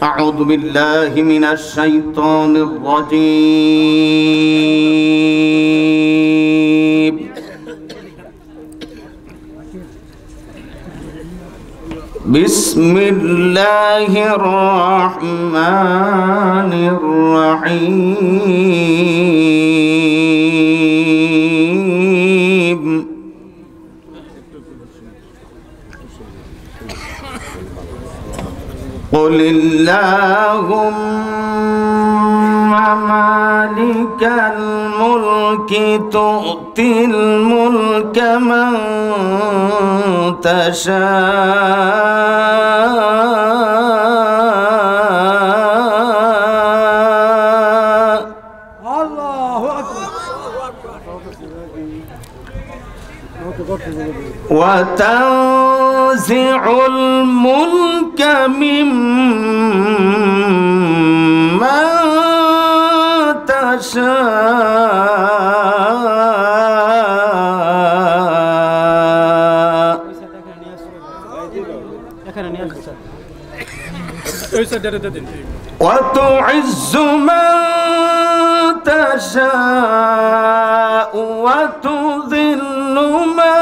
أعوذ بالله من الشيطان الرجيم بسم الله الرحمن الرحيم قل اللهم مالك الملك تؤتي الملك من تشاء الله أكبر وتنزع الملك ممن تشاء وتعز من تشاء وتذل من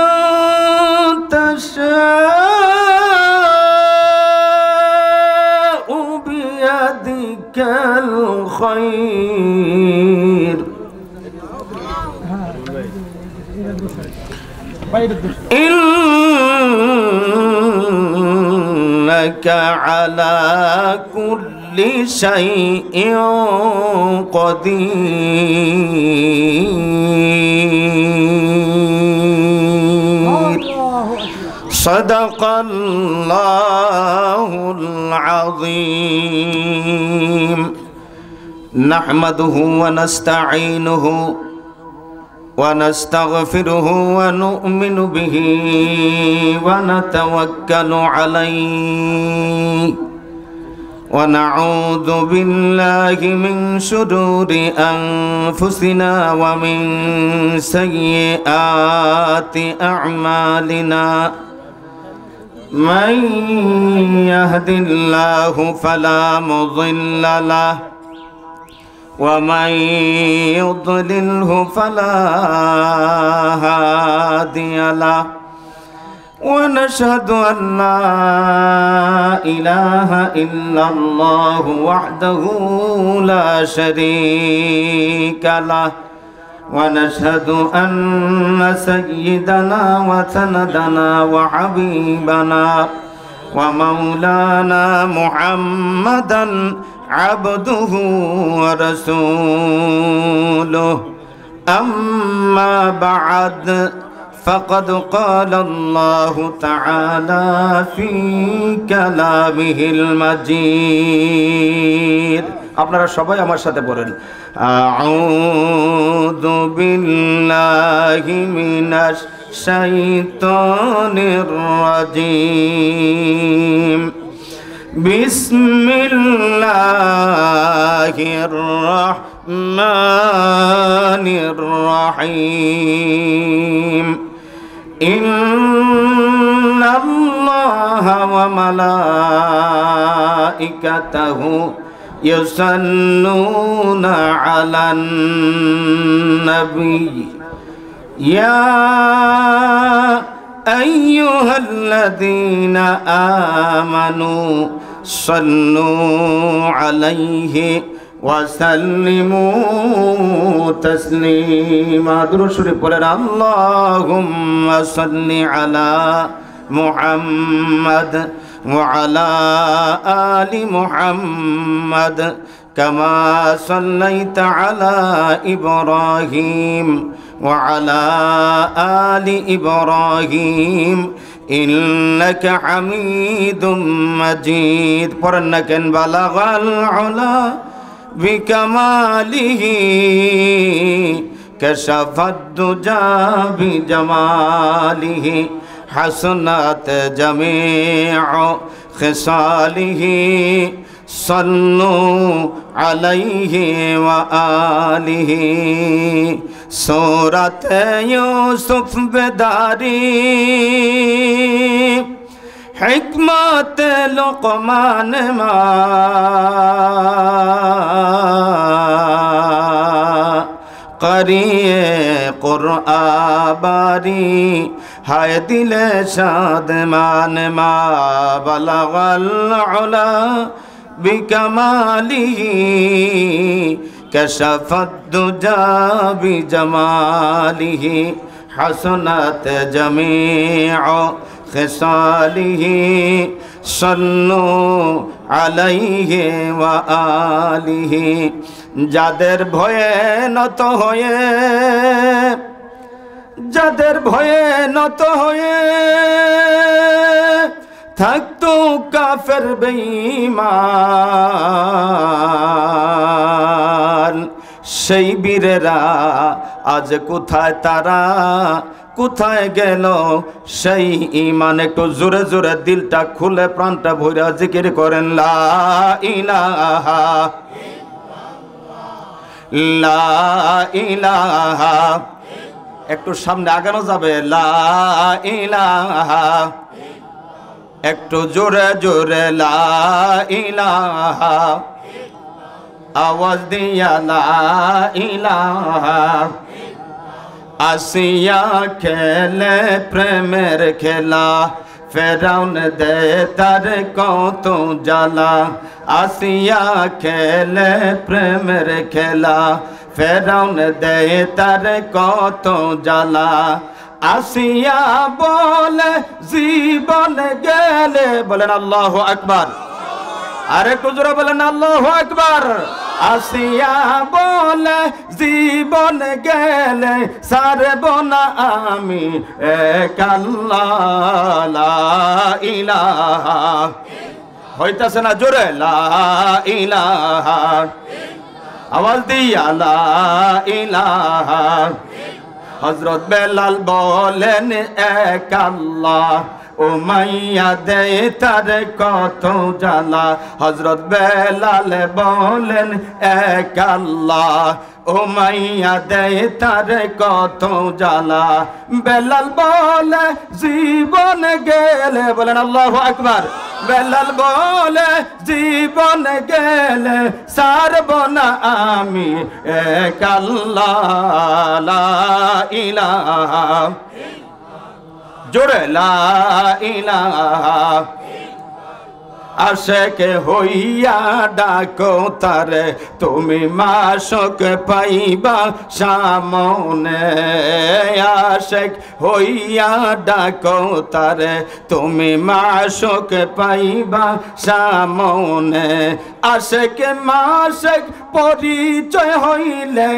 تشاء بيدك الخير إنك على كل شيء قدير صدق الله العظيم نحمده ونستعينه ونستغفره ونؤمن به ونتوكل عليه ونعوذ بالله من شرور أنفسنا ومن سيئات أعمالنا من يهد الله فلا مضل له ومن يضلله فلا هادي له ونشهد أن لا إله إلا الله وحده لا شريك له ونشهد أن سيدنا وسندنا وحبيبنا ومولانا محمدا عبده ورسوله أما بعد فقد قال الله تعالى في كلامه المجيد আপনারা সবাই আমার সাথে পড়েন আউযু বিল্লাহি মিনাশ শাইতানির রাজীম বিসমিল্লাহির রহমানির রহিম إن الله وملائكته يصلون على النبي يا أيها الذين آمنوا صلوا عليه وسلموا تسليما درود شريف পড়েন اللهم صل على محمد وعلى آل محمد كما صليت على إبراهيم وعلى آل إبراهيم إنك حميد مجيد পড়েন কেন بلغ العلا بكماله كشف الدجى بجماله حسنت جميع خصاله صلوا عليه وآله سورة يوسف بداري हिकमत लुक़मान करिए क़ुरआ बारी हाय दिले शादमान मा बलगल उला बिकमालिही कशफत दुजा बिजमालिही हसनत जमीउ खिसालिही सल्लु अलैहि व आलिही যাদের ভয়ে নত হয়ে যাদের ভয়ে নত হয়ে থাকতো কাফের বেঈমান সেই বীরেরা আজ কোথায় তারা কোথায় গেল সেই ঈমান একটু জোরে জোরে দিলটা খুলে প্রাণটা ভরে জিকির করেন লা ইলাহা লা ইলাহা একটু সামনে আগানো যাবে লা ইলাহা একটু জোরে জোরে লা ইলাহা আওয়াজ দিয়া লা ইলাহা আসিয়া খেলে প্রেমের খেলা ফেরাউন দে তার কত জ্বালা আসিয়া খেলে প্রেমের খেলা ফেরাউন দে তার কত জ্বালা আসিয়া বলে জীবন গেলে বলেন আল্লাহু আকবার আরে কুজরা বলেন আল্লাহু আকবার আসিয়া বলে জীবন গেলে সারব না আমি এক আল্লাহ লা ইলাহা হইতাছে না জোরে লা ইলাহা আওয়াজ দিয়া লা ইলাহা হযরত বেলাল বলেন এক আল্লাহ উমাইয়া দে তার কত জ্বালা হযরত বেলাল বলেন এক আল্লাহ উমাইয়া দে তার কত জ্বালা বেলাল বলে জীবন গেলে বলেন আল্লাহু আকবার বেলাল বলে জীবন গেলে সারব না আমি এক আল্লাহ লা ইলাহা জোরে লা ইলাহা আশেক হইয়া ডাকো তারে তুমি মাশক পাইবা সামনে আশেক হইয়া ডাকো তারে তুমি মাশক পাইবা সামনে আশেক মাশক পরিচয় হইলে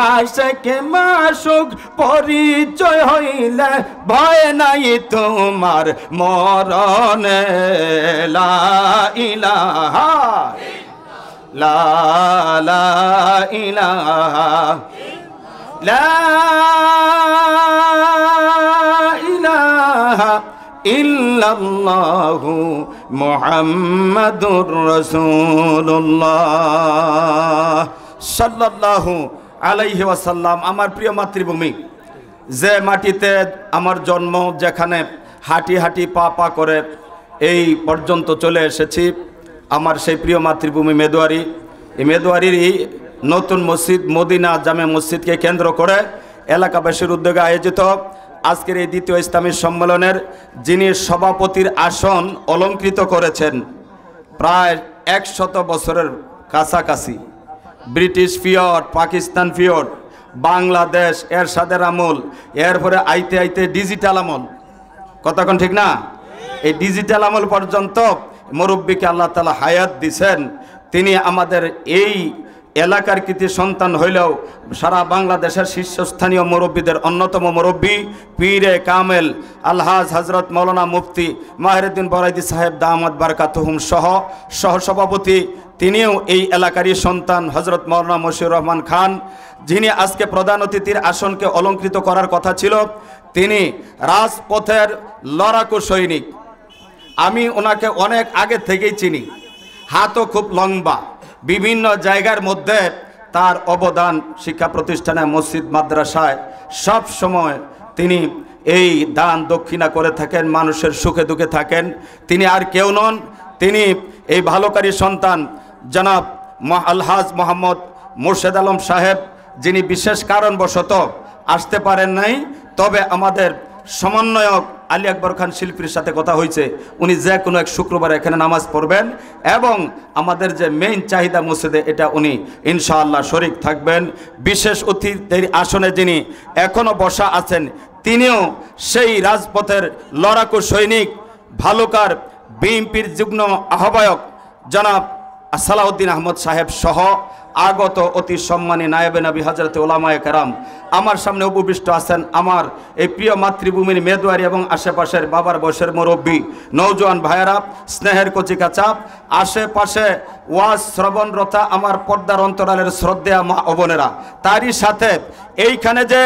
আশেক মাশক পরিচয় হইলে ভয় নাই তোমার মরণে লা ইলাহা লা লা ইলাহা লা ইলাহা ইল্লাল্লাহু মুহাম্মাদুর রাসূলুল্লাহ সাল্লাল্লাহু আলাইহি ওয়াসাল্লাম। আমার প্রিয় মাতৃভূমি, যে মাটিতে আমার জন্ম, যেখানে হাঁটি হাঁটি পা পা করে এই পর্যন্ত চলে এসেছি, আমার সেই প্রিয় মাতৃভূমি মেদোয়ারি। এই মেদোয়ারিরই নতুন মসজিদ মদিনা জামে মসজিদকে কেন্দ্র করে এলাকাবাসীর উদ্যোগে আয়োজিত আজকের এই দ্বিতীয় ইসলামী সম্মেলনের যিনি সভাপতির আসন অলঙ্কৃত করেছেন প্রায় 100 বছরের কাছাকাছি, British period, Pakistan period, Bangladesh এরশাদের আমল, এরপরে আইতে আইতে ডিজিটাল আমল, কতক্ষণ ঠিক না, এই ডিজিটাল আমল পর্যন্ত মুরব্বীকে আল্লাহ তাআলা হায়াত দিছেন। তিনি আমাদের এই এলাকার কৃতি সন্তান হইলেও সারা বাংলাদেশের শীর্ষস্থানীয় মুরব্বীদের অন্যতম মুরব্বী পীরে কামেল আলহাজ হজরত মৌলানা মুফতি মাহিরুদ্দিন বরাইদি সাহেব দামাত বারকাতুহুম সহ সহসভাপতি, তিনিও এই এলাকারই সন্তান হজরত মৌলানা মশিউর রহমান খান, যিনি আজকে প্রধান অতিথির আসনকে অলঙ্কৃত করার কথা ছিল। তিনি রাজপথের লড়াকু সৈনিক, আমি ওনাকে অনেক আগে থেকেই চিনি, হাতও খুব লম্বা, বিভিন্ন জায়গার মধ্যে তার অবদান, শিক্ষা প্রতিষ্ঠানে, মসজিদ মাদ্রাসায় সব সময় তিনি এই দান দক্ষিণা করে থাকেন, মানুষের সুখে দুঃখে থাকেন, তিনি আর কেউ নন, তিনি এই ভালোকারী সন্তান জনাব আলহাজ মোহাম্মদ মোর্শেদ আলম সাহেব, যিনি বিশেষ কারণবশত আসতে পারেন নাই। তবে আমাদের সমন্বয়ক আলী আকবর খান শিল্পীর সাথে কথা হয়েছে, উনি যে কোনো এক শুক্রবার এখানে নামাজ পড়বেন এবং আমাদের যে মেইন চাহিদা মসজিদে এটা উনি ইনশাআল্লাহ শরীক থাকবেন। বিশেষ অতিথির আসনে যিনি এখনও বসা আছেন, তিনিও সেই রাজপথের লড়াকু সৈনিক, ভালুকার বিএনপির যুগ্ম আহ্বায়ক জনাব সালাউদ্দিন আহমদ সাহেব সহ আগত অতি সম্মানী নায়েবে নবী হযরত উলামায়ে কেরাম আমার সামনে উপবিষ্ট আছেন। আমার এই প্রিয় মাতৃভূমির মেদুয়ারি এবং আশেপাশের বাবার বয়সের মুরব্বী নওজোয়ান ভাইয়েরা, স্নেহের কচিকাচাপ, আশেপাশে ওয়াজ শ্রবণরতা আমার পর্দার অন্তরালের শ্রদ্ধেয়া মা ও বোনেরা, তারই সাথে এইখানে যে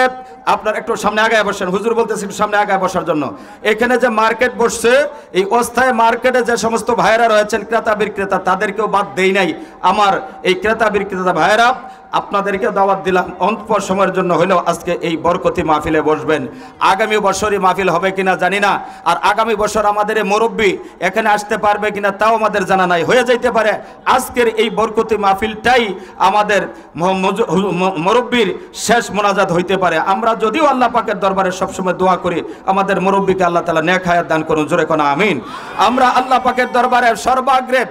আপনার একটু সামনে আগায় বসেন, হুজুর বলতেছি একটু সামনে আগায় বসার জন্য। এখানে যে মার্কেট বসছে, এই অস্থায়ী মার্কেটে যে সমস্ত ভাইয়েরা রয়েছেন ক্রেতা বিক্রেতা, তাদেরকেও বাদ দেই নাই। আমার এই ক্রেতা বিক্রেতা ভাইয়েরা, আপনাদেরকে দাওয়াত দিলাম অল্প সময়ের জন্য হলেও আজকে এই বরকতি মাহফিলে বসবেন। আগামী বছরই মাহফিল হবে কিনা জানি না, আর আগামী বছর আমাদের এই মুরব্বী এখানে আসতে পারবে কিনা তাও আমাদের জানা নাই, হয়ে যাইতে পারে আজকের এই বরকতি মাহফিলটাই আমাদের মুরব্বীর শেষ মোনাজাত হইতে পারে। আমরা যদিও আল্লাহ পাকের দরবারে সবসময় দোয়া করি আমাদের মুরব্বীকে আল্লাহ তাআলা নেক হায়াত দান করুন, জোরে কোন আমিন। আমরা আল্লাহ পাকের দরবারে সর্বাগ্রে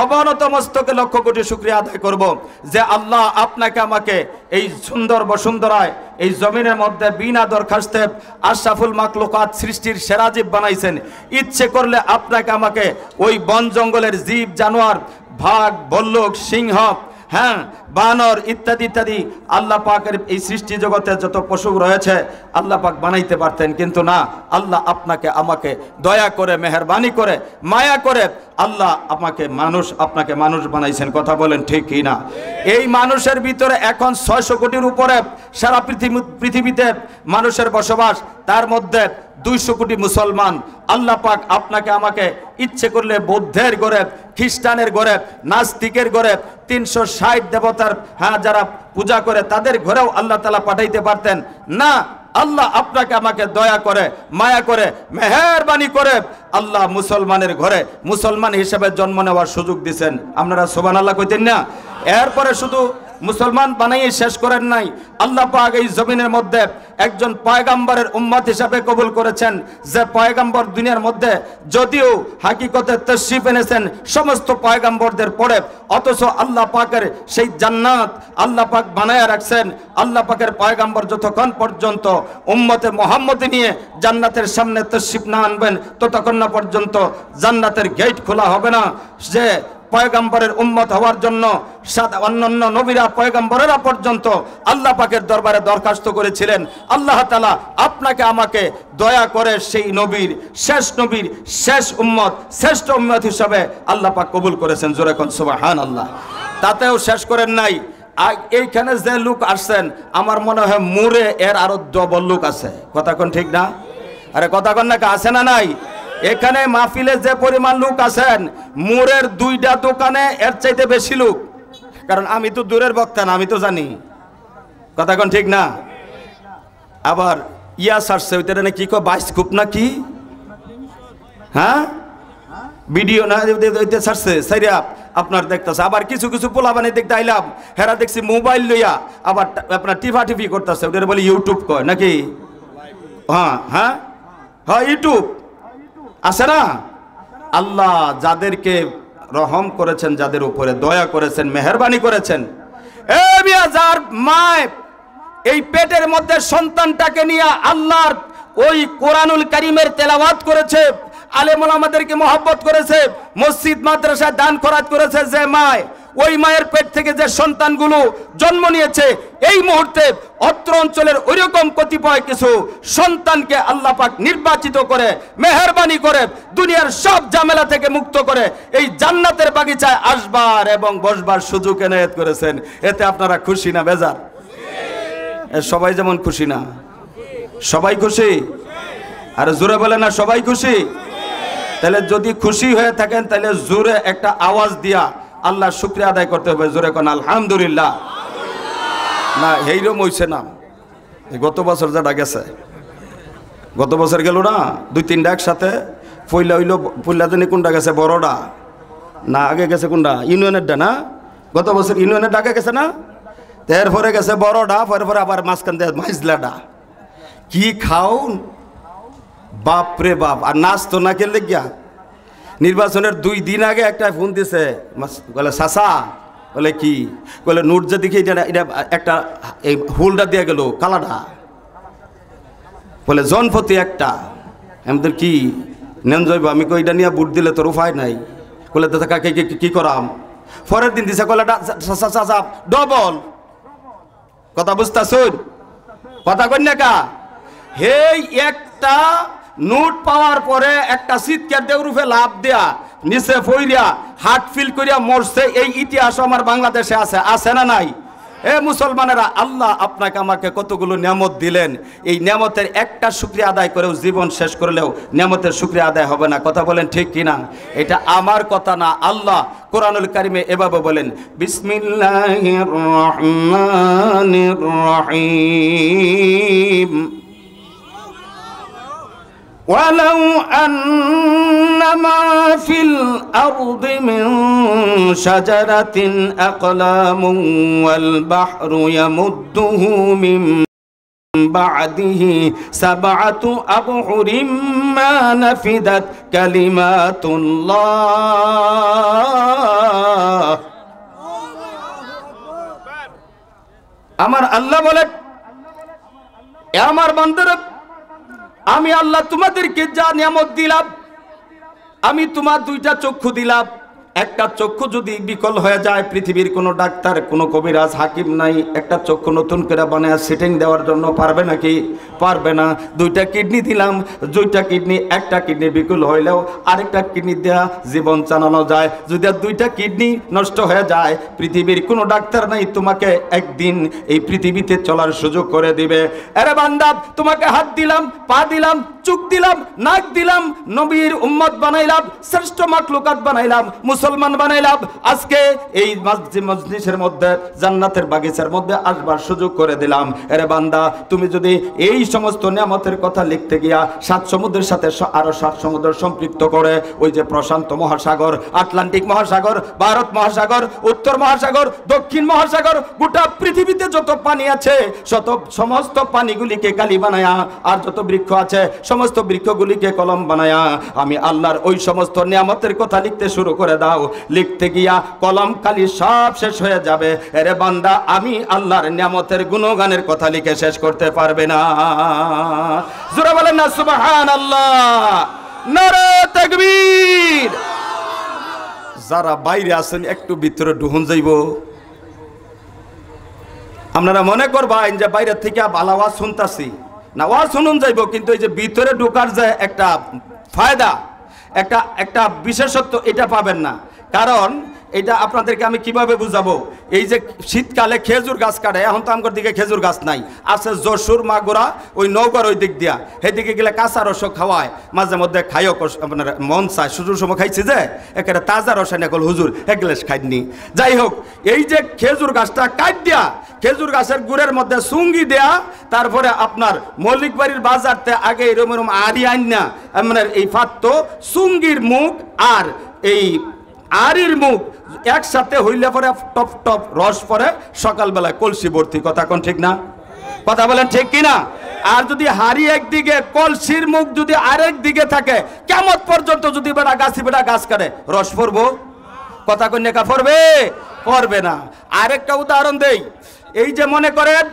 অবনত মস্তকে লক্ষ কোটি শুকরিয়া আদায় করব যে আল্লাহ আপনাকে আমাকে এই সুন্দর বসুন্ধরায় এই জমিনের মধ্যে বিনা দরখাস্তে আশরাফুল মাখলুকাত সৃষ্টির সেরা জীব বানাইছেন। ইচ্ছে করলে আপনাকে আমাকে ওই বন জঙ্গলের জীব জানোয়ার, বাঘ, ভল্লুক, সিংহ, হ্যাঁ, বানর ইত্যাদি ইত্যাদি আল্লাহ পাকের এই সৃষ্টি জগতে যত পশু রয়েছে আল্লাহ পাক বানাইতে পারতেন, কিন্তু না, আল্লাহ আপনাকে আমাকে দয়া করে মেহেরবানি করে মায়া করে আল্লাহ আপনাকে মানুষ বানাইছেন। কথা বলেন ঠিক কি না? এই মানুষের ভিতরে এখন 600 কোটির উপরে সারা পৃথিবীতে মানুষের বসবাস, তার মধ্যে 200 কোটি মুসলমান। আল্লাহ পাক আপনাকে আমাকে ইচ্ছে করলে বৌদ্ধের ঘরে, খ্রিস্টানের ঘরে, নাস্তিকের ঘরে, 360 দেবতার যারা পূজা করে তাদের ঘরেও আল্লাহ তাআলা পাঠাইতে পারতেন। না, আল্লাহ আপনাকে আমাকে দয়া করে মায়া করে মেহেরবানি করে আল্লাহ মুসলমানের ঘরে মুসলমান হিসেবে জন্ম নেওয়ার সুযোগ দিয়েছেন। আপনারা সুবহানাল্লাহ কইতেন না? এরপরে শুধু মুসলমান বানাইয়ে শেষ করেন নাই, আল্লাহ পাক এই জমিনের মধ্যে একজন পয়গাম্বরের উম্মত হিসাবে কবুল করেছেন, যে পয়গাম্বর দুনিয়ার মধ্যে যদিও হাকিকতে তাশরীফ এনেছেন সমস্ত পয়গাম্বরদের পরে, অথচ আল্লাহ পাকের সেই জান্নাত আল্লাহ পাক বানায়া রাখছেন। আল্লাহ পাকের পয়গাম্বর যতক্ষণ পর্যন্ত উম্মতে মুহাম্মদী নিয়ে জান্নাতের সামনে তাশরীফ না আনবেন ততক্ষণ না পর্যন্ত জান্নাতের গেট খোলা হবে না। যে পয়গাম্বরের উম্মত হওয়ার জন্য অন্যান্য নবীরা পয়গাম্বরেরা পর্যন্ত আল্লাহ পাকের দরবারে দরখাস্ত করেছিলেন। আল্লাহ তাআলা আপনাকে আমাকে দয়া করে সেই নবীর শেষ উম্মত, শ্রেষ্ঠ উম্মত হিসাবে আল্লাহ পাক কবুল করেছেন। জোরে কোন সুবহানাল্লাহ। তাতেও শেষ করেন নাই, এইখানে যে লোক আসছেন আমার মনে হয় মুরে এর আরো ডবল লোক আছে। কথা কোন ঠিক না? আরে কথা কোন না, আছে না নাই? এখানে মাহফিলে যে পরিমাণ লোক আছেন, মুরের 2টা দোকানে এর চাইতে বেশি লোক। কারণ আমি তো দূরের বক্তা না, আমি তো জানি। কথা কোন ঠিক না? আবার ছাড়ছে ওইটা না কি কো বাইস্কোপ না কি, হ্যাঁ, ভিডিও না ওইটা ছাড়ছে সাইরা আপনার দেখতেছে। আবার কিছু কিছু পোলাবানি দেখতে আইলাম, হেরা দেখছি মোবাইল লইয়া আবার আপনার টিফি করতেছে, ওটা বলে ইউটিউব কয় নাকি? হ্যাঁ, ইউটিউব আছে না? আল্লাহ যাদেরকে রহম করেছেন, যাদের উপরে দয়া করেছেন, মেহেরবানি করেছেন, যার মায় এই পেটের মধ্যে সন্তানটাকে নিয়ে আল্লাহর ওই কোরআনুল কারীমের তেলাওয়াত করেছে, আলেম ওলামাদেরকে মহব্বত করেছে, মসজিদ মাদ্রাসায় দান খয়রাত করেছে, যে মায় ওই মায়ের পেট থেকে যে সন্তানগুলো জন্ম নিয়েছে, এই মুহূর্তে অত্র অঞ্চলের ওইরকম কতিপয় কিছু সন্তানকে আল্লাহ পাক নির্বাচিত করে মেহেরবানি করে দুনিয়ার সব ঝামেলা থেকে মুক্ত করে এই জান্নাতের বাগিচায় আসবার এবং বসবার সুযোগ এনায়েত করেছেন। এতে আপনারা খুশি না বেজার? সবাই যেমন খুশি না, সবাই খুশি? আর জোরে বলে না সবাই খুশি? তাহলে যদি খুশি হয়ে থাকেন তাহলে জোরে একটা আওয়াজ দিয়া আল্লাহ শুকরিয়া আদায় করতে হবে। জোরে কোন আলহামদুলিল্লাহ। না এইরকম হইছে না, গত বছর যেটা গেছে গত বছর গেল না 2-3টা একসাথে পয়লা হইল, পয়লা জানি কোনটা গেছে, বড়ডা না আগে গেছে কোনটা, ইউনিয়নেরটা না, গত বছর ইউনিয়নের ডাকে গেছে না, এরপরে গেছে বড়ডা, পরে আবার মাঝখান দিয়ে মাইজলাডা। কি খাও বাপ রে বাপ, আর নাচ তো না খেলে গিয়া। নির্বাচনের 2 দিন আগে একটা ফোন দিছে, বলে চাচা, বলে কি, বলে নোট যে দেখি এটা একটা এই হুলটা দিয়ে গেল কালাডা, বলে জনপতি একটা, আমাদের কি নেন যাইব, আমি কই এটা নিয়ে বুট দিলে তোর উপায় নাই, বলে তো কাকে কি করাম। পরের দিন দিছে কলে চাচা ডবল, কথা বুঝতাছুন, কথা কন্যা কা হেই একটা নোট পাওয়ার পরে একটা চিৎকার দেউরুফে লাভ দেয়া নিচে ফইরিয়া হার্ট ফিল করিয়া মরছে, এই ইতিহাস আমার বাংলাদেশে আছে, আছে না নাই? এ মুসলমানেরা, আল্লাহ আপনাকে আমাকে কতগুলো নিয়ামত দিলেন, এই নিয়ামতের একটা শুকরিয়া আদায় করেও জীবন শেষ করলেও নিয়ামতের শুকরিয়া আদায় হবে না, কথা বলেন ঠিক কিনা? এটা আমার কথা না, আল্লাহ কোরআনুল কারিমে এভাবে বলেন, বিসমিল্লাহির রহমানির রহিম, ولو أن ما في الأرض من شجرة أقلام والبحر يمده من بعده 7 أبحر ما نفدت كلمات الله। আমার আল্লাহ বলে, আমার বান্দারা, আমি আল্লাহ তোমাদেরকে যা নিয়ামত দিলাম, আমি তোমার 2টা চক্ষু দিলাম, একটা চক্ষু যদি বিকল হয়ে যায়, পৃথিবীর কোনো ডাক্তার, কোনো কবিরাজ, হাকিম নাই একটা চক্ষু নতুন করে বানায় সেটিং দেওয়ার জন্য পারবে নাকি? পারবে না। 2টা কিডনি দিলাম, 2টা কিডনি, একটা কিডনি বিকল হইলেও আরেকটা কিডনি দেয়া জীবন চালানো যায়। যদি 2টা কিডনি নষ্ট হয়ে যায়, পৃথিবীর কোনো ডাক্তার নাই তোমাকে একদিন এই পৃথিবীতে চলার সুযোগ করে দিবে। আরে বান্দা, তোমাকে হাত দিলাম, পা দিলাম, চোখ দিলাম, নাক দিলাম, নবীর উম্মত বানাইলাম, শ্রেষ্ঠ মাখলুকাত বানাইলাম, মুসলমান বানাইলাম, আজকে এই মজলিসের মধ্যে জান্নাতের বাগিচার মধ্যে আসবার সুযোগ করে দিলাম। আরে বান্দা, তুমি যদি এই সমস্ত নিয়ামতের কথা লিখতে গিয়া 7 সমুদ্রের সাথে আরো 7 সমুদ্র সম্পৃক্ত করে, ওই যে প্রশান্ত মহাসাগর, আটলান্টিক মহাসাগর, ভারত মহাসাগর, উত্তর মহাসাগর, দক্ষিণ মহাসাগর, গোটা পৃথিবীতে যত পানি আছে সমস্ত পানিগুলিকে কালি বানায়া, আর যত বৃক্ষ আছে সমস্ত বৃক্ষগুলিকে কলম বানায়া, আমি আল্লাহর ওই সমস্ত নিয়ামতের কথা লিখতে শুরু করে দাও। লিখতে গিয়া কলম কালি সব শেষ হয়ে যাবে। আরে বান্দা, আমি আল্লাহর নিয়ামতের গুণগানের কথা লিখে শেষ করতে পারবে না। জোরে বলেন না সুবহানাল্লাহ, নারে তাকবীর। যারা বাইরে আছেন একটু ভিতরে ঢুকুন যাইব। আপনারা মনে করবেন যে বাইরে থেকে ভালো আওয়াজ শুনতাছি না, আওয়াজ শুনুন যাইব, কিন্তু এই যে ভিতরে ঢোকার যে একটা ফায়দা, একটা বিশেষত্ব, এটা পাবেন না। কারণ এটা আপনাদেরকে আমি কিভাবে বুঝাবো, এই যে শীতকালে খেজুর গাছ কাটে, এখন তো আমার দিকে খেজুর গাছ নাই, আছে যশোর মাগুরা ওই নৌকার ওই দিক দিয়া, সেদিকে গেলে কাঁচা রস খাওয়ায়, মাঝে মধ্যে খাইও আপনার মন চায়। সুজুর সময় খাইছি যে একেবারে তাজা রস এনে কল হুজুর এক গ্লাস খাইনি। যাই হোক, এই যে খেজুর গাছটা কাট দিয়া, খেজুর গাছের গুড়ের মধ্যে সুঙ্গি দেয়া, তারপরে আপনার মল্লিক বাড়ির বাজারতে আগে এরম আড়ি আইন না, মানে এই ফাত্ত সুঙ্গির মুখ আর এই আরির মুখ একসাথে হইলে পরে টপ টপ রস পরে সকালবেলায় কলসি ভর্তি। কথা কোন ঠিক না? কথা বলেন ঠিক কিনা? আর যদি হাড়ি একদিকে, কলসির মুখ যদি আরেক দিকে থাকে, কিয়ামত পর্যন্ত যদি বেটা গাছ কাটে, রস পড়বো? কথা কোন নেকা পড়বে? পড়বে না। আরেকটা উদাহরণ দেই, এই যে মনে করেন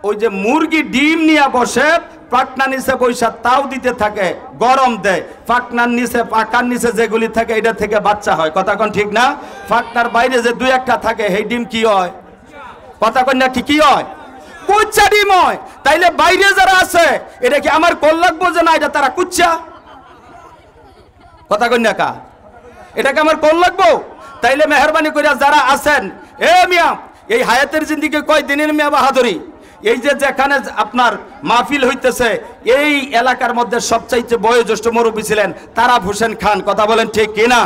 ওই যে মুরগি ডিম নিয়ে বসে, পাকনার নিচে বৈশা তাও দিতে থাকে, গরম দেয়, পাকনার নিচে, পাকার নিচে যেগুলি থাকে এটা থেকে বাচ্চা হয়। কথা কোন ঠিক না? পাকনার বাইরে যে 2-1টা থাকে, সেই ডিম কি হয়? কথা কোন না, কি হয়? কুচ্চা ডিম হয়। তাইলে বাইরে যারা আছে, এটা কি আমার কল লাগবো যে না এটা তারা কুচ্চা? কথা কোন না কা, এটাকে আমার কল লাগবো? তাইলে মেহরবানি করে যারা আছেন, এ মিয়া, এই হায়াতের জিন্দিগি কয় দিনের মিয়া বাহাদুরি, এই যে যেখানে আপনার মাহফিল হইতেছে, এই এলাকার মধ্যে সবচাইতে বয়োজ্যেষ্ঠ মুরব্বী ছিলেন তারাফ হোসেন খান। কথা বলেন ঠিক কিনা?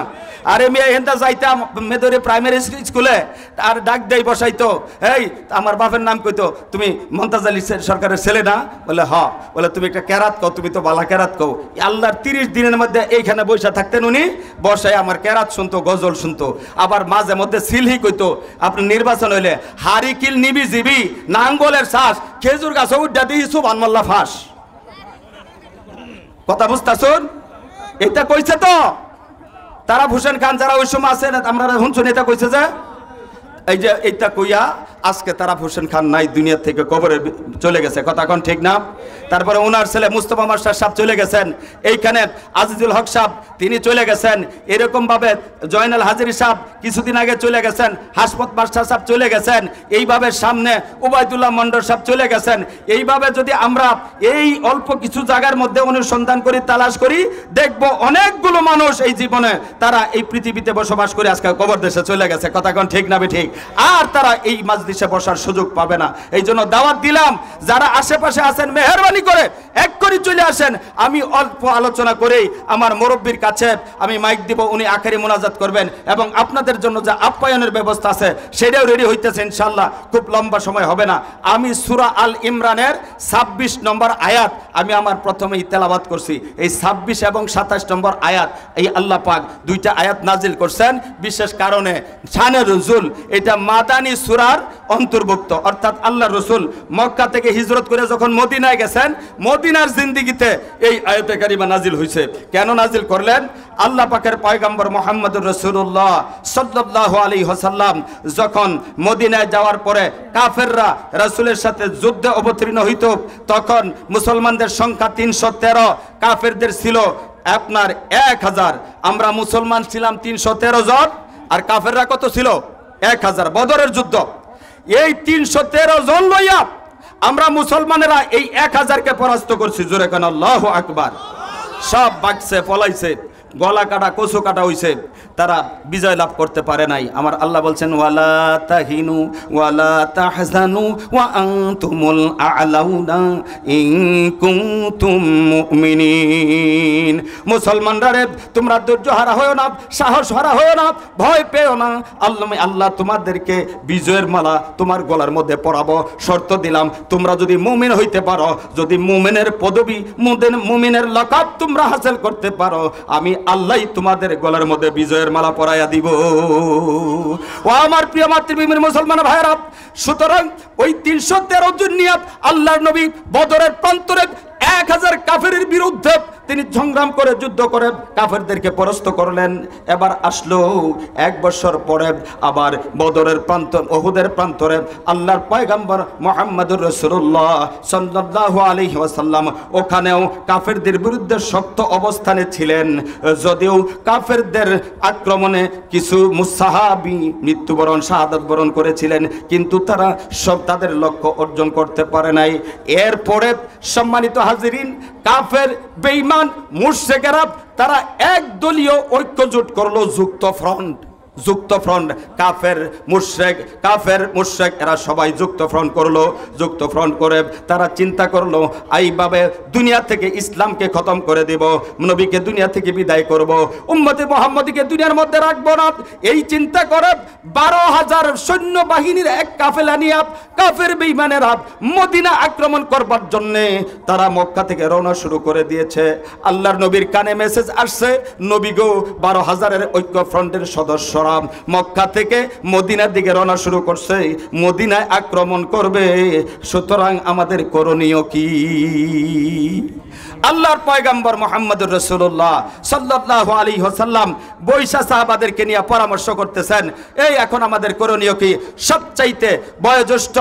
আরে মেয়ে হেন্দা যাইতাম মেদরে প্রাইমারি স্কুলে, আর ডাক দেই বসাইতো, এই আমার বাপের নাম কইতো, তুমি মমতাজ আলী সরকারের ছেলে না? বলে হ। বলে তুমি একটা কেরাত কও, তুমি তো বালা কেরাত কও। আল্লাহর 30 দিনের মধ্যে এইখানে বসে থাকতেন উনি, বসায় আমার কেরাত শুনতো, গজল শুনতো। আবার মাঝে মধ্যে সিলহি কইতো, আপনি নির্বাচন হইলে হারিকিল নিবি জিবি নাঙ্গলের শ্বাস খেজুর গাছ উড্ডা দিই সুবহানাল্লাহ ফাঁস। কথা বুঝতাছুন? এটা কইছে তো তারা ভূষণ খান যারা ওই সময় আছে, আমরা শুনছুন, এটা কইছে যে এই যে এইটা কইয়া আজকে তারা হোসেন খান নাই, দুনিয়া থেকে কবরে চলে গেছে। কথা কোন ঠিক না? তারপরে ওনার ছেলে মুস্তফা মাস্টার সাহেব চলে গেছেন, এইখানে আজিজুল হক সাহেব তিনি চলে গেছেন, এরকম ভাবে জয়নাল হাজিরি সাহেব কিছুদিন আগে চলে গেছেন, হাসমত মাস্টার সাহেব চলে গেছেন, এইভাবে সামনে ওবায়দুল্লাহ মন্ডল সাহেব চলে গেছেন। এইভাবে যদি আমরা এই অল্প কিছু জায়গার মধ্যে অনুসন্ধান করি, তালাশ করি, দেখব অনেকগুলো মানুষ এই জীবনে তারা এই পৃথিবীতে বসবাস করে আজকে কবর দেশে চলে গেছে। কথা কোন ঠিক না ঠিক? আর তারা এই মাজলিসে বসার সুযোগ পাবে না। এই জন্য দাওয়াত দিলাম, যারা আশেপাশে আছেন মেহেরবানি করে এক করে চলে আসেন। আমি অল্প আলোচনা করেই আমার মুরব্বীর কাছে আমি মাইক দিব, উনি আখেরি মোনাজাত করবেন এবং আপনাদের জন্য যে আপ্যায়নের ব্যবস্থা আছে সেটাও রেডি হইতেছে ইনশাআল্লাহ, খুব লম্বা সময় হবে না। আমি সূরা আল ইমরানের 26 নম্বর আয়াত আমি আমার প্রথমেই তেলাওয়াত করছি। এই 26 এবং 27 নম্বর আয়াত এই আল্লাহ পাক দুইটা আয়াত নাজিল করছেন বিশেষ কারণে। শানে রসুল এটা মাদানী সূরার অন্তর্ভুক্ত, অর্থাৎ আল্লাহ রসুল মক্কা থেকে হিজরত করে যখন মদিনায় গেছেন, মদিনার জিন্দেগিতে এই আয়াতে কারিমা নাজিল হয়েছে। কেন নাজিল করলেন? আল্লাহ পাকের পয়গম্বর মুহাম্মদুর রাসূলুল্লাহ সাল্লাল্লাহু আলাইহি ওয়াসাল্লাম যখন মদিনায় যাওয়ার পরে কাফেররা রাসূলের সাথে যুদ্ধে অবতীর্ণ হইত, তখন মুসলমানদের সংখ্যা 313, কাফেরদের ছিল আপনার 1000। আমরা মুসলমান ছিলাম 313 জন, আর কাফেররা কত ছিল? 1000। বদরের যুদ্ধ এই 313 জন লইয়া আমরা মুসলমানেরা এই 1000কে পরাস্ত করছি। জোরে কেন আল্লাহু আকবার। সব বাগছে, পলাইছে, গলা কাটা, কচু কাটা হইছে, তারা বিজয় লাভ করতে পারে নাই। আমার আল্লাহ বলছেন ওয়ালা তাহিনু ওয়ালা তাহজানু ওয়া আনতুমুল আ'লাউনা ইন কুনতুম মুমিনিন। মুসলমানরা রে, তোমরা ধৈর্য হারা হয়ো না, সাহস হারা হয়ো না, ভয় পেও না। আল্লাহ তোমাদেরকে বিজয়ের মালা তোমার গলার মধ্যে পরাবো, শর্ত দিলাম তোমরা যদি মুমিন হইতে পারো, যদি মুমিনের পদবী, মুমিনের লকাব তোমরা হাসিল করতে পারো, আমি আল্লাহ তোমাদের গলার মধ্যে বিজয়ের মালা পরাইয়া দিব। ও আমার প্রিয় মাতৃভূমির মুসলমান ভাইরা, সুতরাং ওই 313 জন নিয়ে আল্লাহর নবী বদরের প্রান্তরে 1000 কাফেরের বিরুদ্ধে তিনি সংগ্রাম করে যুদ্ধ করে কাফেরদেরকে পরাস্ত করলেন। এবার আসলো 1 বছর পরে আবার বদরের প্রান্ত, উহুদের প্রান্তরে আল্লাহর পয়গম্বর মুহাম্মদুর রাসূলুল্লাহ সাল্লাল্লাহু আলাইহি ওয়াসাল্লাম ওখানেও কাফেরদের বিরুদ্ধে শক্ত অবস্থানে ছিলেন। যদিও কাফেরদের আক্রমণে কিছু মুসাহাবী মৃত্যুবরণ, শাহাদাত বরণ করেছিলেন, কিন্তু তারা সব তাদের লক্ষ্য অর্জন করতে পারে নাই। এরপরে সম্মানিত হাজিরিন, কাফের বেঈমান মুশরিকেরা তারা একদলীয় ঐক্যজোট করলো, যুক্ত ফ্রন্ট। কাফের মুশরিক এরা সবাই যুক্ত ফ্রন্ট করলো। যুক্ত ফ্রন্ট করে তারা চিন্তা করলো এইভাবে দুনিয়া থেকে ইসলামকে খতম করে দেব, নবীকে দুনিয়া থেকে বিদায় করব, উম্মতে মুহাম্মদীকে দুনিয়ার মধ্যে রাখবো না। এই চিন্তা করে 12,000 সৈন্য বাহিনীর এক কাফেলা নিয়ে কাফের বেঈমানেরা মদিনা আক্রমণ করবার জন্য তারা মক্কা থেকে রওনা শুরু করে দিয়েছে। আল্লাহর নবীর কানে মেসেজ আসছে, নবী গো 12,000-এর ঐক্য ফ্রন্টের সদস্য মক্কা থেকে মদিনার দিকে রওনা শুরু করছে, মদিনায় আক্রমণ করবে। সুতরাং আমাদের করণীয় কি? আল্লাহর পয়গম্বর মুহাম্মদুর রাসূলুল্লাহ সাল্লাল্লাহু আলাইহি ওয়াসাল্লাম বৈশা সাহাবাদেরকে নিয়ে পরামর্শ করতেছেন, এই এখন আমাদের করণীয় কি? সবচাইতে বয়োজ্যেষ্ঠ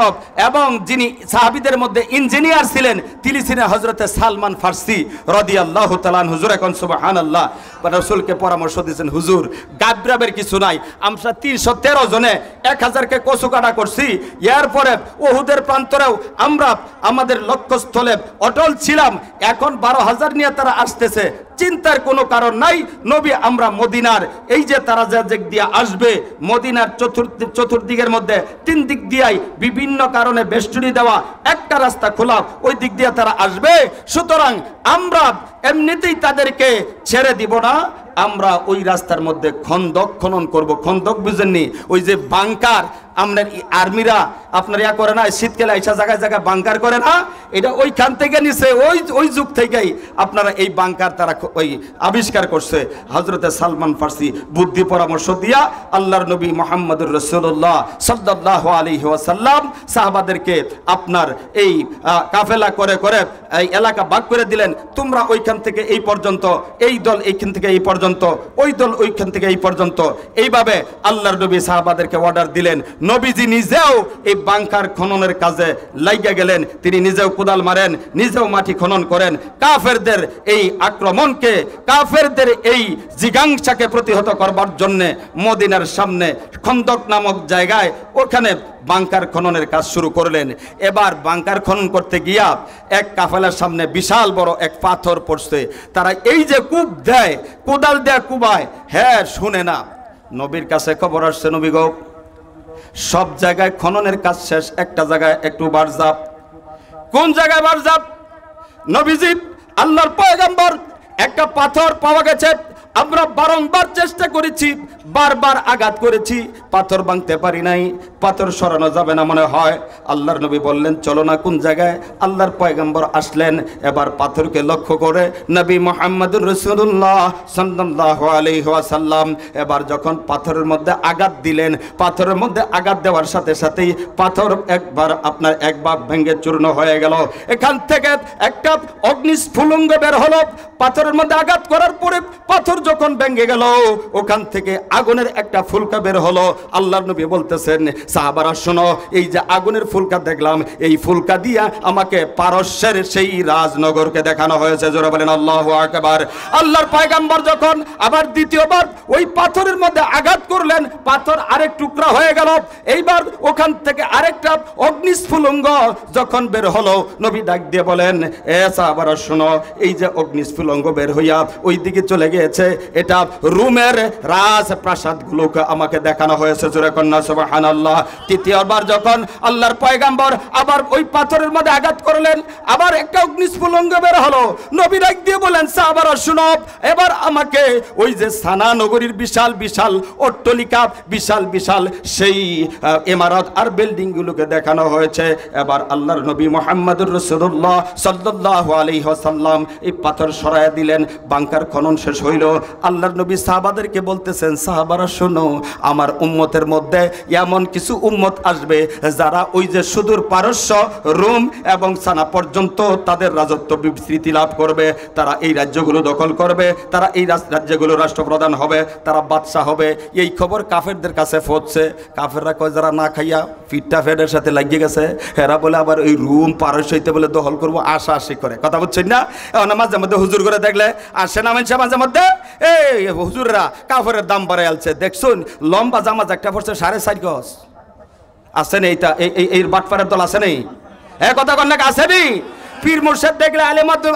এবং যিনি সাহাবীদের মধ্যে ইঞ্জিনিয়ার ছিলেন তিনি ছিলেন হযরতে সালমান ফারসি রাদিয়াল্লাহু তাআলা আনহু। হুজুর এখন সুবহানাল্লাহ, রাসূলকে পরামর্শ দিয়েছেন, হুজুর গাবরাবের কিছু নাই, আমরা 313 জনে 1000কে কচু কাটা করছি, এরপরে উহুদের প্রান্তরেও আমরা আমাদের লক্ষ্যস্থলে অটল ছিলাম, এখন 12,000 নিয়ে তারা আসতেছে, চিন্তার কোনো কারণ নাই। নবী আমরা মদিনার এই যে তারা যে দিক দিয়ে আসবে, মদিনার চতুর্দিকের মধ্যে 3 দিক দিয়াই বিভিন্ন কারণে বেষ্টনী দেওয়া, একটা রাস্তা খোলা, ওই দিক দিয়ে তারা আসবে। সুতরাং আমরা এমনিতেই তাদেরকে ছেড়ে দিব না, আমরা ওই রাস্তার মধ্যে খন্দক খনন করব। খন্দক বুঝেননি? ওই যে বাংকার আপনার আর্মিরা আপনার ইয়া করে না, শীতকালে আইসা জায়গায় জায়গায় বাংকার করে না, এটা ওইখান থেকে নিছে, ওই যুগ থেকেই আপনারা এই বাংকার তারা ওই আবিষ্কার করছে। হযরতে সালমান ফার্সি বুদ্ধি পরামর্শ দিয়া আল্লাহর নবী মুহাম্মদুর রাসূলুল্লাহ সাল্লাল্লাহু আলাইহি ওয়াসাল্লাম সাহাবাদেরকে আপনার এই কাফেলা করে করে এই এলাকা ভাগ করে দিলেন। তোমরা ওইখান থেকে এই পর্যন্ত, এই দল এইখান থেকে এই পর্যন্ত, ওই দল ওইখান থেকে এই পর্যন্ত, এইভাবে আল্লাহর নবী সাহাবাদেরকে অর্ডার দিলেন। নবীজি নিজেও এই বাংকার খননের কাজে লাগিয়ে গেলেন। তিনি নিজেও কোদাল মারেন, নিজেও মাটি খনন করেন। কাফেরদের এই আক্রমণকে, কাফেরদের এই জিজ্ঞাসাকে প্রতিহত করবার জন্যে মদিনার সামনে খন্দক নামক জায়গায় ওখানে বাংকার খননের কাজ শুরু করলেন। এবার বাংকার খনন করতে গিয়া এক কাফেলার সামনে বিশাল বড় এক পাথর পড়ছে। তারা এই যে কূপ দেয়, কোদাল দেয় কুবায়, হ্যাঁ শুনে না। নবীর কাছে খবর আসছে, নবী গো সব জায়গায় খননের কাজ শেষ, একটা জায়গায় একটু বারজাপ। কোন জায়গায় বারজাপ? নবীজি আল্লাহর পয়গম্বর, একটা পাথর পাওয়া গেছে, আমরা বারংবার চেষ্টা করেছি, বারবার আঘাত করেছি, পাথর ভাঙতে পারি নাই, পাথর সরানো যাবে না মনে হয়। আল্লাহর নবী বললেন চলো না কোন জায়গায়। আল্লাহর পয়গম্বর আসলেন, এবার পাথরকে লক্ষ্য করে নবী মুহাম্মদুর রাসূলুল্লাহ সাল্লাল্লাহু আলাইহি ওয়াসাল্লাম এবার যখন পাথরের মধ্যে আঘাত দিলেন, পাথরের মধ্যে আঘাত দেওয়ার সাথে সাথেই পাথর একবার আপনার এক ভাগ ভেঙে চূর্ণ হয়ে গেল। এখান থেকে একটা অগ্নিস্ফুলিঙ্গ বের হলো। পাথরের মধ্যে আঘাত করার পরে পাথর যখন ভেঙে গেল, ওখান থেকে আগুনের একটা ফুলকা বের হলো। আল্লাহর নবী বলতেছেন সাহাবারা শোনো, এই যে আগুনের ফুলকা দেখলাম, এই ফুলকা দিয়া আমাকে পারস্যের সেই রাজনগরকে দেখানো হয়েছে। জোরে বলেন আল্লাহু আকবার। আল্লাহর পয়গম্বর যখন আবার দ্বিতীয়বার ওই পাথরের মধ্যে আঘাত করলেন, পাথর আরেক টুকরা হয়ে গেল। এইবার ওখান থেকে আরেকটা অগ্নিস্ফুলিঙ্গ যখন বের হলো, নবী ডাক দিয়ে বলেন এ সাহাবারা শোনো, এই যে অগ্নিস্ফুলিঙ্গ বের হইয়া ওই দিকে চলে গিয়েছে, এটা রোমের রাজপ্রাসাদগুলোকে আমাকে দেখানো হয়েছে। জোরে কন্যা সুবহানাল্লাহ। তৃতীয়বার যখন আল্লাহর পয়গম্বর আবার ওই পাথরের মধ্যে আঘাত করলেন, আবার একটা অগ্নিস্ফুলিঙ্গ বের হলো। নবী ডাক দিয়ে বলেন সাহাবারা শুনো, এবার আমাকে ওই যে সানা নগরীর বিশাল বিশাল অট্টালিকা, বিশাল বিশাল সেই ইমারত আর বিল্ডিং গুলোকে দেখানো হয়েছে। এবার আল্লাহর নবী মুহাম্মদুর রাসূলুল্লাহ সাল্লাল্লাহু আলাইহি ওয়াসাল্লাম এই পাথর সরায়া দিলেন। বাংকার খনন শেষ হইল। আল্লাহর নবী সাহাবাদেরকে বলতেছেন সাহাবারা শোনো, আমার উম্মতের মধ্যে এমন কিছু উম্মত আসবে যারা ওই যে সুদূর পারস্য, রোম এবং সানা পর্যন্ত তাদের রাজত্ব বিস্তৃতি লাভ করবে। তারা এই রাজ্যগুলো দখল করবে, তারা এই রাজ্যগুলো রাষ্ট্রপ্রধান হবে, তারা বাদশাহ হবে। এই খবর কাফেরদের কাছে পৌঁছছে। কাফেররা কয় যারা না খাইয়া ফিটটা ফেডের সাথে লাগিয়ে গেছে, এরা বলে আবার ওই রোম পারস্য হইতে বলে দখল করবো, আশা আশি করে। কথা বুঝছেন না? মাঝে মধ্যে হুজুর করে দেখলে আসে না মানুষ মাঝে মধ্যে, এই হুজুররা কাফেরের দাম বাড়াই আলছে। দেখছুন লম্বা জামা একটা পড়ছে 4.5 গজ, আছে নেই? এই বাটপাড়ের দল আছে নেই? কথা কন্যাকে আসেনি? পীর মুর্শিদ দেখলে,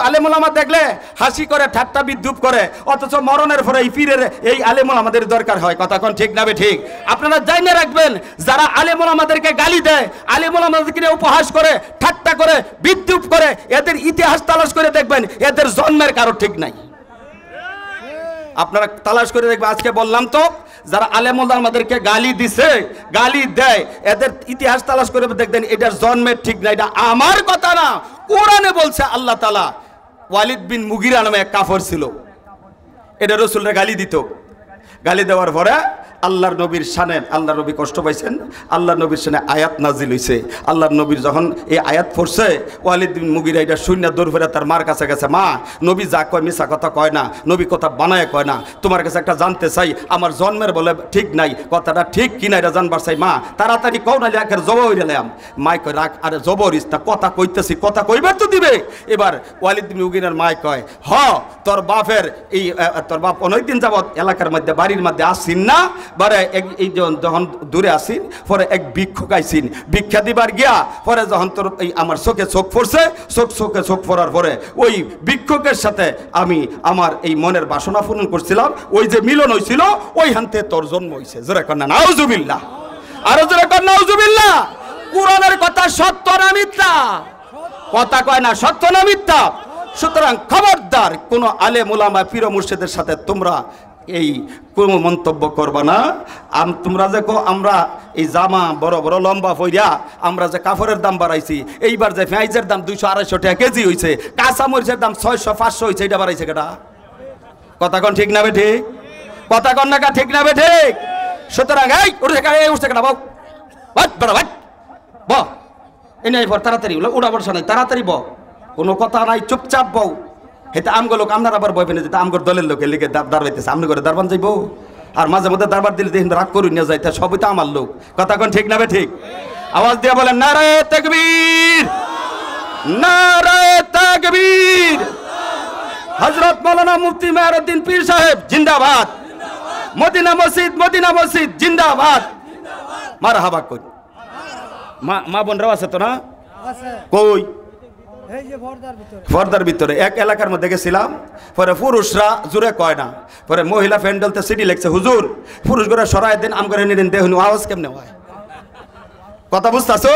আলেমুল আমাদ দেখলে হাসি করে, ঠাট্টা বিদ্রুপ করে, অথচ মরণের পরে এই পীরের এই আলেমুল আমাদের দরকার হয়। কথা কোন ঠিক না বে ঠিক? আপনারা জানিয়ে রাখবেন, যারা আলেমুল আমাদেরকে গালি দেয়, আলেমুল আমাদেরকে উপহাস করে, ঠাট্টা করে, বিদ্রুপ করে, এদের ইতিহাস তালাশ করে দেখবেন এদের জন্মের কারো ঠিক নাই। আপনারা তালাশ করে দেখবেন। আজকে বললাম তো, যারা আলেমুল আমাদেরকে গালি দিছে, গালি দেয়, এদের ইতিহাস তালাশ করে দেখবেন এটার জন্মের ঠিক না। এটা আমার কথা না, কোরআনে বলছে আল্লাহ তাআলা। ওয়ালিদ বিন মুগিরা নামে এক কাফর ছিল, এটা রাসূলরা গালি দিত। গালি দেওয়ার পরে আল্লাহর নবীর শানে, আল্লাহর নবী কষ্ট পাইছেন, আল্লাহর নবীর শানে আয়াত নাজিল হইছে। আল্লাহর নবীর যখন এই আয়াত পড়ছে, ওয়ালিদ বিন মুগিরা এটা শূন্য দৌড় ফেরে তার মার কাছে গেছে, মা নবী যা কয় মিছা কথা কয় না, নবী কথা বানায় কয় না, তোমার কাছে একটা জানতে চাই, আমার জন্মের বলে ঠিক নাই, কথাটা ঠিক কিনা এটা জানবার চাই, মা তাড়াতাড়ি কও না একের জবর হইলাম। মাই কয় রাখ, আরে জবরিস তা কথা কইতেছি, কথা কইবার তো দিবে। এবার ওয়ালিদ বিন মুগিরার মাই কয় তোর বাপের এই তোর বাপ অনেকদিন যাবৎ এলাকার মধ্যে বাড়ির মধ্যে আসিন না, বারে এই যখন দূরে আসিন, পরে এক ভিক্ষুক আইসিন, ভিক্ষা দিবার গিয়া পরে যখন তোর এই আমার চোখে চোখ পড়ছে, চোখে চোখ পড়ার পরে ওই ভিক্ষুকের সাথে আমি আমার এই মনের বাসনা পূরণ করছিলাম, ওই যে মিলন হয়েছিল, ওই হান্তে তোর জন্ম হয়েছে। জোরে কন্যা নাউজুবিল্লাহ, আরো জোরে কন্যা নাউজুবিল্লাহ। কোরআনের কথা সত্য না মিথ্যা? কথা কয় না, সত্য না মিথ্যা? সুতরাং খবরদার কোন আলেম ওলামা পীর মুর্শিদের সাথে তোমরা এই কোনো মন্তব্য করবা না। তোমরা যে আমরা এই জামা বড় বড় লম্বা ফইরা আমরা যে কাপড়ের দাম বাড়াইছি, এইবার যে পেঁয়াজের দাম 200-250 টাকা কেজি হয়েছে, কাঁচা মরিচের দাম 600-500 হয়েছে, এটা বাড়াইছে কেটা? কথা কন ঠিক না বে ঠিক? কথা কন না ঠিক না বে ঠিক? সুতরাং এই উঠছে কেটা বাউ ব এনে তাড়াতাড়ি উড়া বর্ষা নাই, তাড়াতাড়ি ব, কোনো কথা নাই, চুপচাপ বউ। হেতে আমগো লোক আপনার আবার বয় ফেলে যেতে আমগোর দলের লোকে লিখে দাঁড়াইতেছে, আমনি করে দারবান যাইব। আর মাঝে মধ্যে দারবার দিলে দেখেন রাগ করুন নিয়ে যাইতে, সবই তো আমার লোক। কথা কোন ঠিক না বে ঠিক? আওয়াজ দিয়ে বলেন নারায়ে তাকবীর, নারায়ে তাকবীর। হযরত মাওলানা মুফতি মেহেরউদ্দিন পীর সাহেব জিন্দাবাদ। মদিনা মসজিদ জিন্দাবাদ। মারহাবা কই। মা বোনরাও আছে তো না? কই? পর্দার ভিতরে এক এলাকার মধ্যে গেছিলাম, পরে পুরুষরা জোরে কয় না, পরে মহিলা প্যান্ডেলতে সিডি লেখছে, হুজুর পুরুষ করে সরাই দিন, আম করে নিলেন, দেখুন আওয়াজ কেমনে হয়। কথা বুঝতেছ?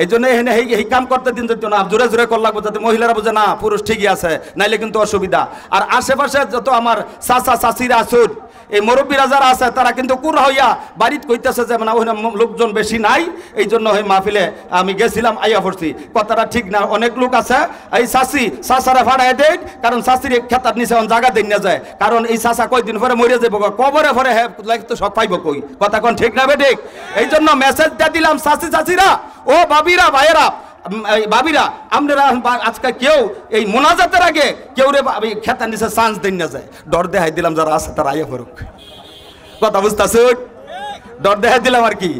এই জন্য এখানে এই কাম করতে দিন যেত না, জোরে জোরে কর লাগবো যাতে মহিলারা বুঝে না পুরুষ ঠিকই আছে, নাইলে কিন্তু অসুবিধা। আর আশেপাশে যত আমার চাচা চাচিরা আসুন, এই মুরব্বীরা যারা আছে তারা কিন্তু কুড়া হইয়া বাড়িতে কইতেছে যে মানে ওখানে লোকজন বেশি নাই, এই জন্য ওই মাহফিলে আমি গেছিলাম, আইয়া পড়ছি। কথাটা ঠিক না, অনেক লোক আছে এই চাচারা ভাড়ায় দেয়, কারণ চাচির খেতার নিচে জায়গা দেন না যায়, কারণ এই চাচা কয়দিন পরে মরে যাবো, কবরে পরে তো সব পাইব কই। কথা কোন ঠিক না বে ঠিক? এই জন্য মেসেজ দিয়ে দিলাম চাচিরা, ও বাবিরা ভাইয়েরা, বাবিরা আপনারা আজকে কেউ এই মোনাজাতের আগে কেউ রে খেতার নিচে চান্স দেন না যায়, ডর দেখাই দিলাম যারা আছে তারা আইয়া পড়ুক। কথা বুঝতেছ? ডর দেখাই দিলাম আর কি,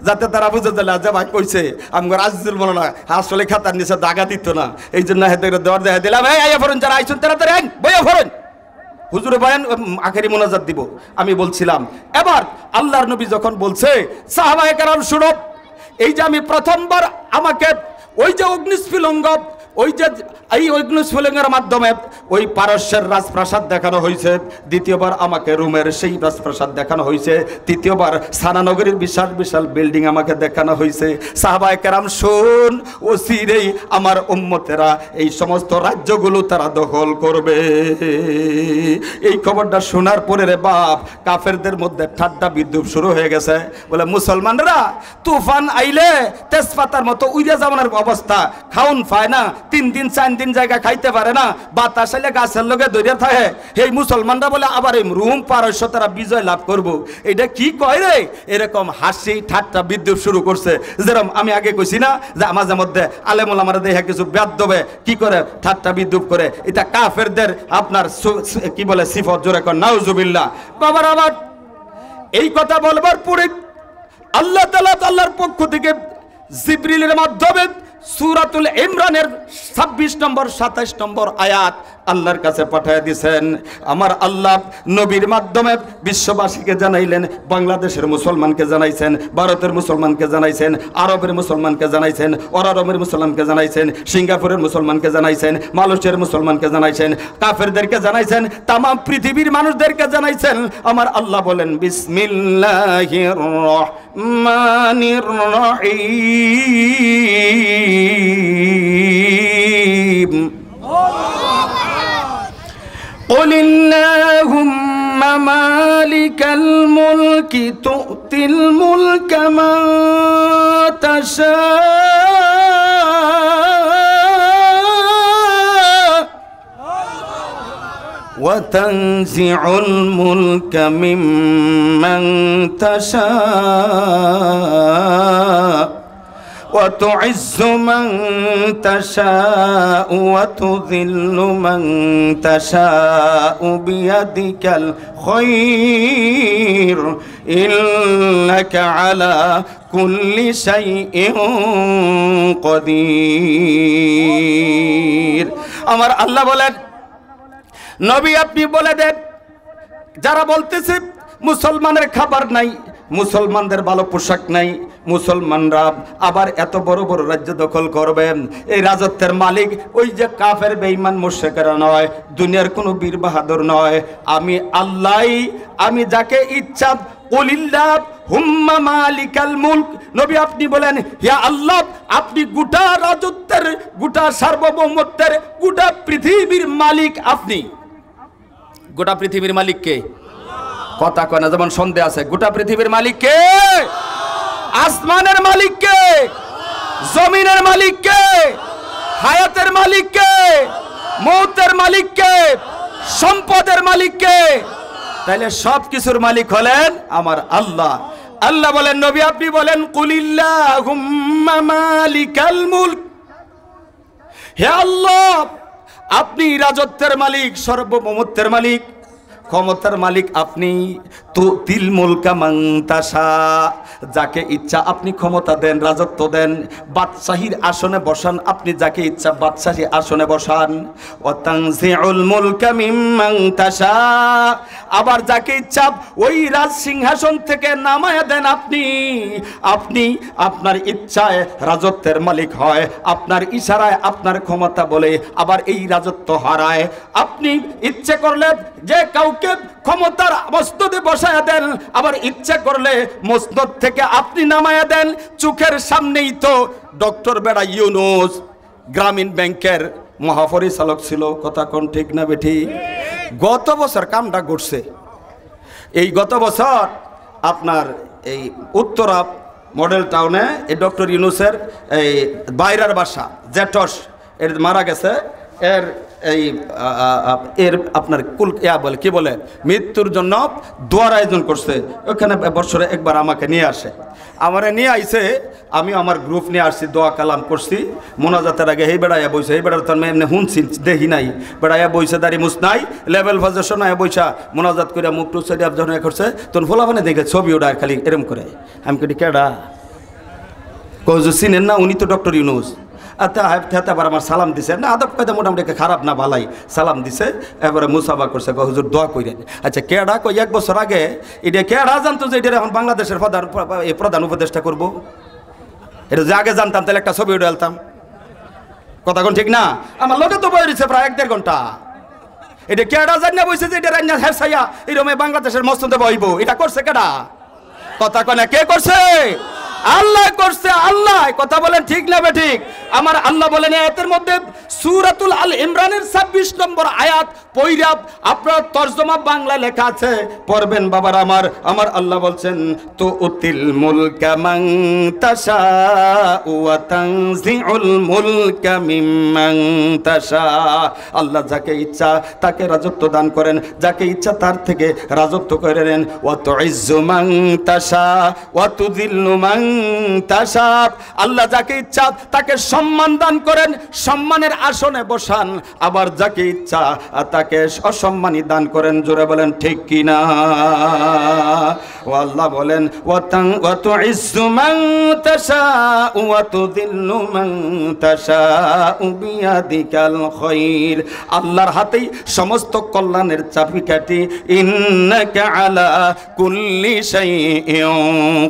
যাতে তারা বুঝে দিল যে ভাই কইছে আমার আজিজুল বলো না আসলে খেতার নিচে দাগা দিত না, এই জন্য ডর দেখাই দিলাম। এই আইয়া পড়ুন যারা আইসুন তাড়াতাড়ি আইন, বইয়া পড়ুন, হুজুরে বয়ান আখেরি মোনাজাত দিব। আমি বলছিলাম এবার আল্লাহর নবী যখন বলছে সাহাবায়ে কেরাম শুনো, এই যে আমি প্রথমবার আমাকে ওই যে অগ্নিস্ফুলিঙ্গ, ওই যে এই অগ্নিস্ফুলিঙ্গের মাধ্যমে ওই পারস্যের রাজপ্রাসাদ দেখানো হয়েছে, দ্বিতীয়বার আমাকে রোমের সেই রাজপ্রাসাদ দেখানো হয়েছে, তৃতীয়বার সানানগরীর বিশাল বিশাল বিল্ডিং আমাকে দেখানো হয়েছে। সাহাবায়ে কেরাম শুন, অচিরেই আমার উম্মতেরা এই সমস্ত রাজ্যগুলো তারা দখল করবে। এই খবরটা শোনার পরে রে বাপ, কাফেরদের মধ্যে ঠাড্ডা বিদ্রুপ শুরু হয়ে গেছে। বলে মুসলমানরা তুফান আইলে তেজপাতার মতো উইরা যাওয়ার অবস্থা, খাউন পায় না, 3 দিন 4 দিন জায়গা খাইতে পারে না, বাতাস আইলে গাছের লগে দৌড়ে থাকে। এই মুসলমানরা বলে আবার এই রুম পারস্য তারা বিজয় লাভ করব, এটা কি কয় রে? এরকম হাসি ঠাট্টা বিদ্রুপ শুরু করছে। যেরকম আমি আগে কইছি না যে মাঝে মধ্যে আলেমুল আমার দেখে কিছু বেয়াদবে কি করে ঠাট্টা বিদ্রুপ করে, এটা কাফেরদের আপনার কি বলে সিফত, জোরে কর নাউজুবিল্লাহ। বাবার আবার এই কথা বলবার পরে আল্লাহ তাআলা আল্লাহর পক্ষ থেকে জিবরিলের মাধ্যমে সূরাতুল ইমরানের 26 নম্বর 27 নম্বর আয়াত আল্লাহর কাছে পাঠিয়ে দিয়েছেন। আমার আল্লাহ নবীর মাধ্যমে বিশ্ববাসীকে জানাইলেন, বাংলাদেশের মুসলমানকে জানাইছেন, ভারতের মুসলমানকে জানাইছেন, আরবের মুসলমানকে জানাইছেন, অরারবের মুসলমানকে জানাইছেন, সিঙ্গাপুরের মুসলমানকে জানাইছেন, মালয়েশিয়ার মুসলমানকে জানাইছেন, কাফেরদেরকে জানাইছেন, তাম পৃথিবীর মানুষদেরকে জানাইছেন। আমার আল্লাহ বলেন বিসমিল্লাহির রহমানির রহিম। قل اللهم مالك الملك تؤتي الملك من تشاء وتنزع الملك ممن تشاء وتعز من تشاء وتذل من تشاء بيدك الخير إنك على كل شيء قدير। আমার আল্লাহ বলেন নবী আপনি বলে দেন, যারা বলতেছে মুসলমানের খাবার নাই, মুসলমানদের ভালো পোশাক নাই, মুসলমানরা আবার এত বড় বড় রাজ্য দখল করবেন, এই রাজত্বের মালিক ওই যে কাফের বেঈমান মুশরিকরা নয়, দুনিয়ার কোনো বীর বাহাদুর নয়, আমি আল্লাহ, আমি যাকে ইচ্ছা কুলিল্লাহ হুম্মা মালিকাল মুলক। নবী আপনি বলেন হে আল্লাহ, আপনি গোটা রাজত্বের, গোটা সার্বভৌমত্বের, গোটা পৃথিবীর মালিক। আপনি গোটা পৃথিবীর মালিক কে? কথা কয় না, যেমন সন্দেহ আছে। গোটা পৃথিবীর মালিক কে? আসমানের মালিক কে? জমিনের মালিক কে? হায়াতের মালিক কে? মৌতের মালিক কে? সম্পদের মালিক কে? তাইলে সব কিছুর মালিক হলেন আমার আল্লাহ। আল্লাহ বলেন, নবী আপনি বলেন, কুলিল্লাহুম্মা মালিকাল মুলক, হে আল্লাহ আপনি রাজত্বের মালিক, সর্বভৌমত্বের মালিক, ক্ষমতার মালিক আপনি। তুতিল মুলকা মান তাশা, যাকে ইচ্ছা আপনি ক্ষমতা দেন, রাজত্ব দেন, বাদশাহীর আসনে বসান, আপনি যাকে ইচ্ছা বাদশাহী আসনে বসান। ওয়া তানজিউল মুলকা মিম্মান তাশা, আবার যাকে ইচ্ছা ওই রাজ সিংহাসন থেকে নামায়া দেন আপনি। আপনি আপনার ইচ্ছায় রাজত্বের মালিক হয়, আপনার ইশারায় আপনার ক্ষমতা বলে আবার এই রাজত্ব হারায়। আপনি ইচ্ছে করলে যে কাউকে ক্ষমতার মস্তদে বসায়া দেন, আবার ইচ্ছা করলে মসনদ থেকে আপনি নামায়া দেন। চোখের সামনেই তো ডক্টর বেড়া ইউনুস গ্রামীণ ব্যাংকের মহাপরিচালক ছিল। কথা কোন ঠিক না বেঠি? গত বছর কামটা ঘটছে। এই গত বছর আপনার এই উত্তরা মডেল টাউনে এই ডক্টর ইউনুসের এই বাইরের বাসা জেটস এর মারা গেছে। এর আপনার বলে কি বলে মৃত্যুর জন্য দোয়ার আয়োজন করছে। ওখানে বছরে একবার আমাকে নিয়ে আসে, আমারে নিয়ে আইছে, আমি আমার গ্রুপ নিয়ে আসছি, দোয়া কালাম করছি। মোনাজাতের আগে এই বেড়াইয়া বইছে, এই বেড়ার তো আমি এমনি শুনছি দেখি নাই, বেড়াইয়া বইছে, দাঁড়ি মুছ নাই, লেভেল ফাজেশন আয়া বইসা মোনাজাত করে মুখ টু সাইড যখন করছে তখন ফোলাফানে দেখে ছবি ওটা খালি এরম করে। আমি কই কেডা? কজ চিনেন না, উনি তো ডক্টর ইউনুস। আবার আমার সালাম দিছে না, আদব কায়দা মোটামুটি খারাপ না ভালাই সালাম দিছে। এবারে মুসাফা করছে, হুজুর দোয়া কইরেন। আচ্ছা কেডা? কই 1 বছর আগে এটা কেডা জানতো যে এটা এখন বাংলাদেশের প্রধান উপদেষ্টা করব? এটা যে আগে জানতাম তাহলে একটা ছবি উঠে আলতাম। কথা কোন ঠিক না? আমার লোকে তো বই রয়েছে প্রায় 1-1.5 ঘন্টা। এটা কেডা জানি না বইছে যে এটা রান্না হেরসাইয়া এরকম বাংলাদেশের মসনদে বইব। এটা করছে কেডা? কথা কয় না, কে করছে? আল্লাহ করছে। আল্লাহ। কথা বলেন ঠিক না বেঠিক? আমার আল্লাহ বলেন আয়াতের মধ্যে সূরাতুল আল ইমরানের 26 নম্বর আয়াত পয়রা আপনার তরজমা বাংলা লেখা আছে, পড়বেন বাবার আমার। আমার আল্লাহ বলছেন, তো উতিল মুলকা মান তাশা ওয়া তানজিউল মুলকা মিম্মান তাশা। আল্লাহ যাকে ইচ্ছা তাকে রাজত্ব দান করেন, যাকে ইচ্ছা তার থেকে রাজত্ব করে নেন। ওয়া তুইজ্জু মান তাশা ওয়া তুযিল্লু মান তাশা। আল্লাহ যাকে ইচ্ছা তাকে সম্মান দান করেন, সম্মানের আসনে বসান, আবার যাকে ইচ্ছা তাকে অসম্মানী দান করেন। জোরে বলেন ঠিক কিনা? ও আল্লাহ বলেন, ওয়া তুইজ্জু মান তাশা ওয়া তুযিল্লু মান তাশা বিয়াদিকাল খায়র। আল্লাহর হাতেই সমস্ত কল্যাণের চাবিকাঠি। ইন্নাকা আলা কুল্লি শাইইন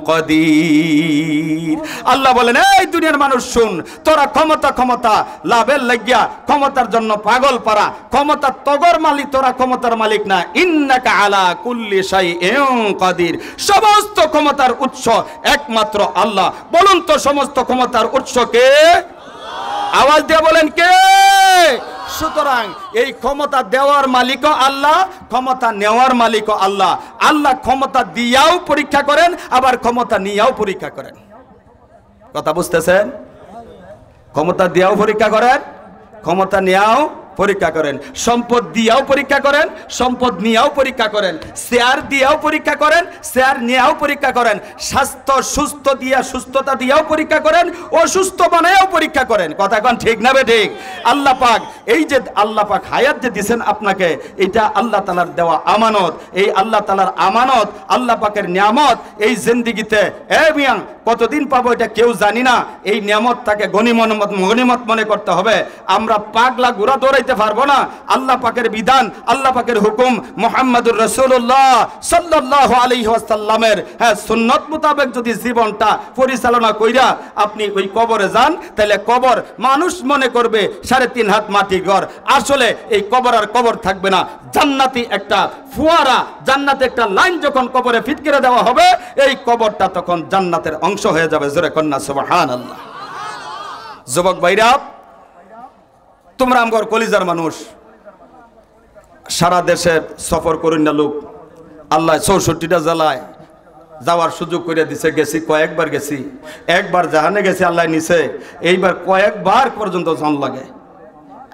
কাদির। আল্লাহ বলেন, এই দুনিয়ার মানুষ শুন, তোরা ক্ষমতা লাভের লাগিয়া ক্ষমতার জন্য পাগল পারা, ক্ষমতা তগর মালিক, তোরা ক্ষমতার মালিক না। ইন্নাকা আলা কুল্লি শাইইন কাদির। সমস্ত ক্ষমতার উৎস একমাত্র আল্লাহ। বলুন তো সমস্ত ক্ষমতার উৎস কে? আওয়াজ দিয়ে বলেন কে? সুতরাং এই ক্ষমতা দেওয়ার মালিকও আল্লাহ, ক্ষমতা নেওয়ার মালিকও আল্লাহ। আল্লাহ ক্ষমতা দিয়াও পরীক্ষা করেন, আবার ক্ষমতা নিয়াও পরীক্ষা করেন। কথা বুঝতেছেন? ক্ষমতা দিয়াও পরীক্ষা করেন, ক্ষমতা নেওয়াও পরীক্ষা করেন, সম্পদ দিয়াও পরীক্ষা করেন, সম্পদ নিয়াও পরীক্ষা করেন, শেয়ার দিয়াও পরীক্ষা করেন, শেয়ার নিয়াও পরীক্ষা করেন, স্বাস্থ্য সুস্থ দিয়া সুস্থতা দিয়াও পরীক্ষা করেন, অসুস্থ বানায়াও পরীক্ষা করেন। কথা কোন ঠিক না ঠিক? আল্লাহ পাক এই যে আল্লাহ পাক হায়াত যে দিয়েছেন আপনাকে, এটা আল্লাহ তাআলার দেওয়া আমানত। এই আল্লাহ তাআলার আমানত, আল্লাহ পাকের নিয়ামত এই জিন্দেগিতে মিয়াঁ কতদিন পাবো এটা কেউ জানি না। এই নিয়ামতটাকে গনিমত মনে করতে হবে। আমরা পাগলা ঘোড়া দৌড়াইতে পারবো না। আল্লাহ পাকের বিধান, আল্লাহ পাকের হুকুম, মুহাম্মদুর রাসূলুল্লাহ সাল্লাল্লাহু আলাইহি ওয়াসাল্লামের সুন্নত মোতাবেক যদি জীবনটা পরিচালনা কইরা আপনি ওই কবরে যান, তাহলে কবর মানুষ মনে করবে 3.5 হাত মাটি ঘর। আসলে এই কবর আর কবর থাকবে না, জান্নাতি একটা ফুয়ারা, জান্নাতে একটা লাইন যখন কবরে ফিট করে দেওয়া হবে, এই কবরটা তখন জান্নাতের অংশ হয়ে যাবে। জোরে কন্যা সুবহানাল্লাহ। যুবক ভাইরা, তোমরা আমার কলিজার মানুষ, সারা দেশে সফর করুন না লোক, আল্লাহ 64টা জেলায় যাওয়ার সুযোগ করে দিছে, গেছি, কয়েকবার গেছি। একবার জাহানে গেছি, আল্লাহ নিছে। এইবার কয়েকবার পর্যন্ত জন লাগে,